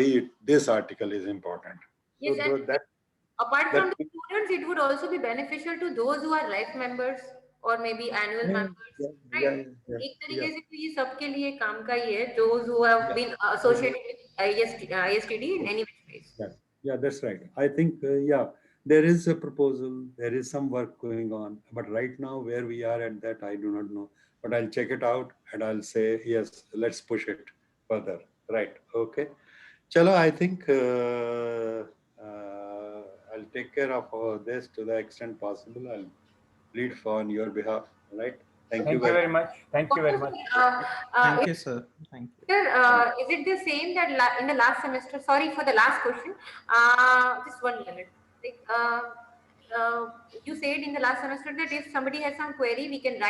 this article is important? yes, and That apart from that the students, it would also be beneficial to those who are life members or maybe annual yeah, members, yeah, right? yeah, yeah, एक yeah, तरीके से तो ये सबके लिए काम का ही है, those who have yeah. been I think associated with ISTD in any which ways. yeah, yeah, that's right. I think yeah, there is a proposal. There is some work going on, but right now where we are at that, I do not know. But I'll check it out and I'll say yes. Let's push it further. Right? Okay. Chalo, I think I'll take care of this to the extent possible. I'll read for on your behalf. Right? Thank you Thank you very very much. much. Thank you very much. Thank you, sir. Thank you. Sir, Thank is it the same that in the last semester? Sorry for the last question. Just 1 minute. Like, you said in the last semester that if somebody has some query, we can write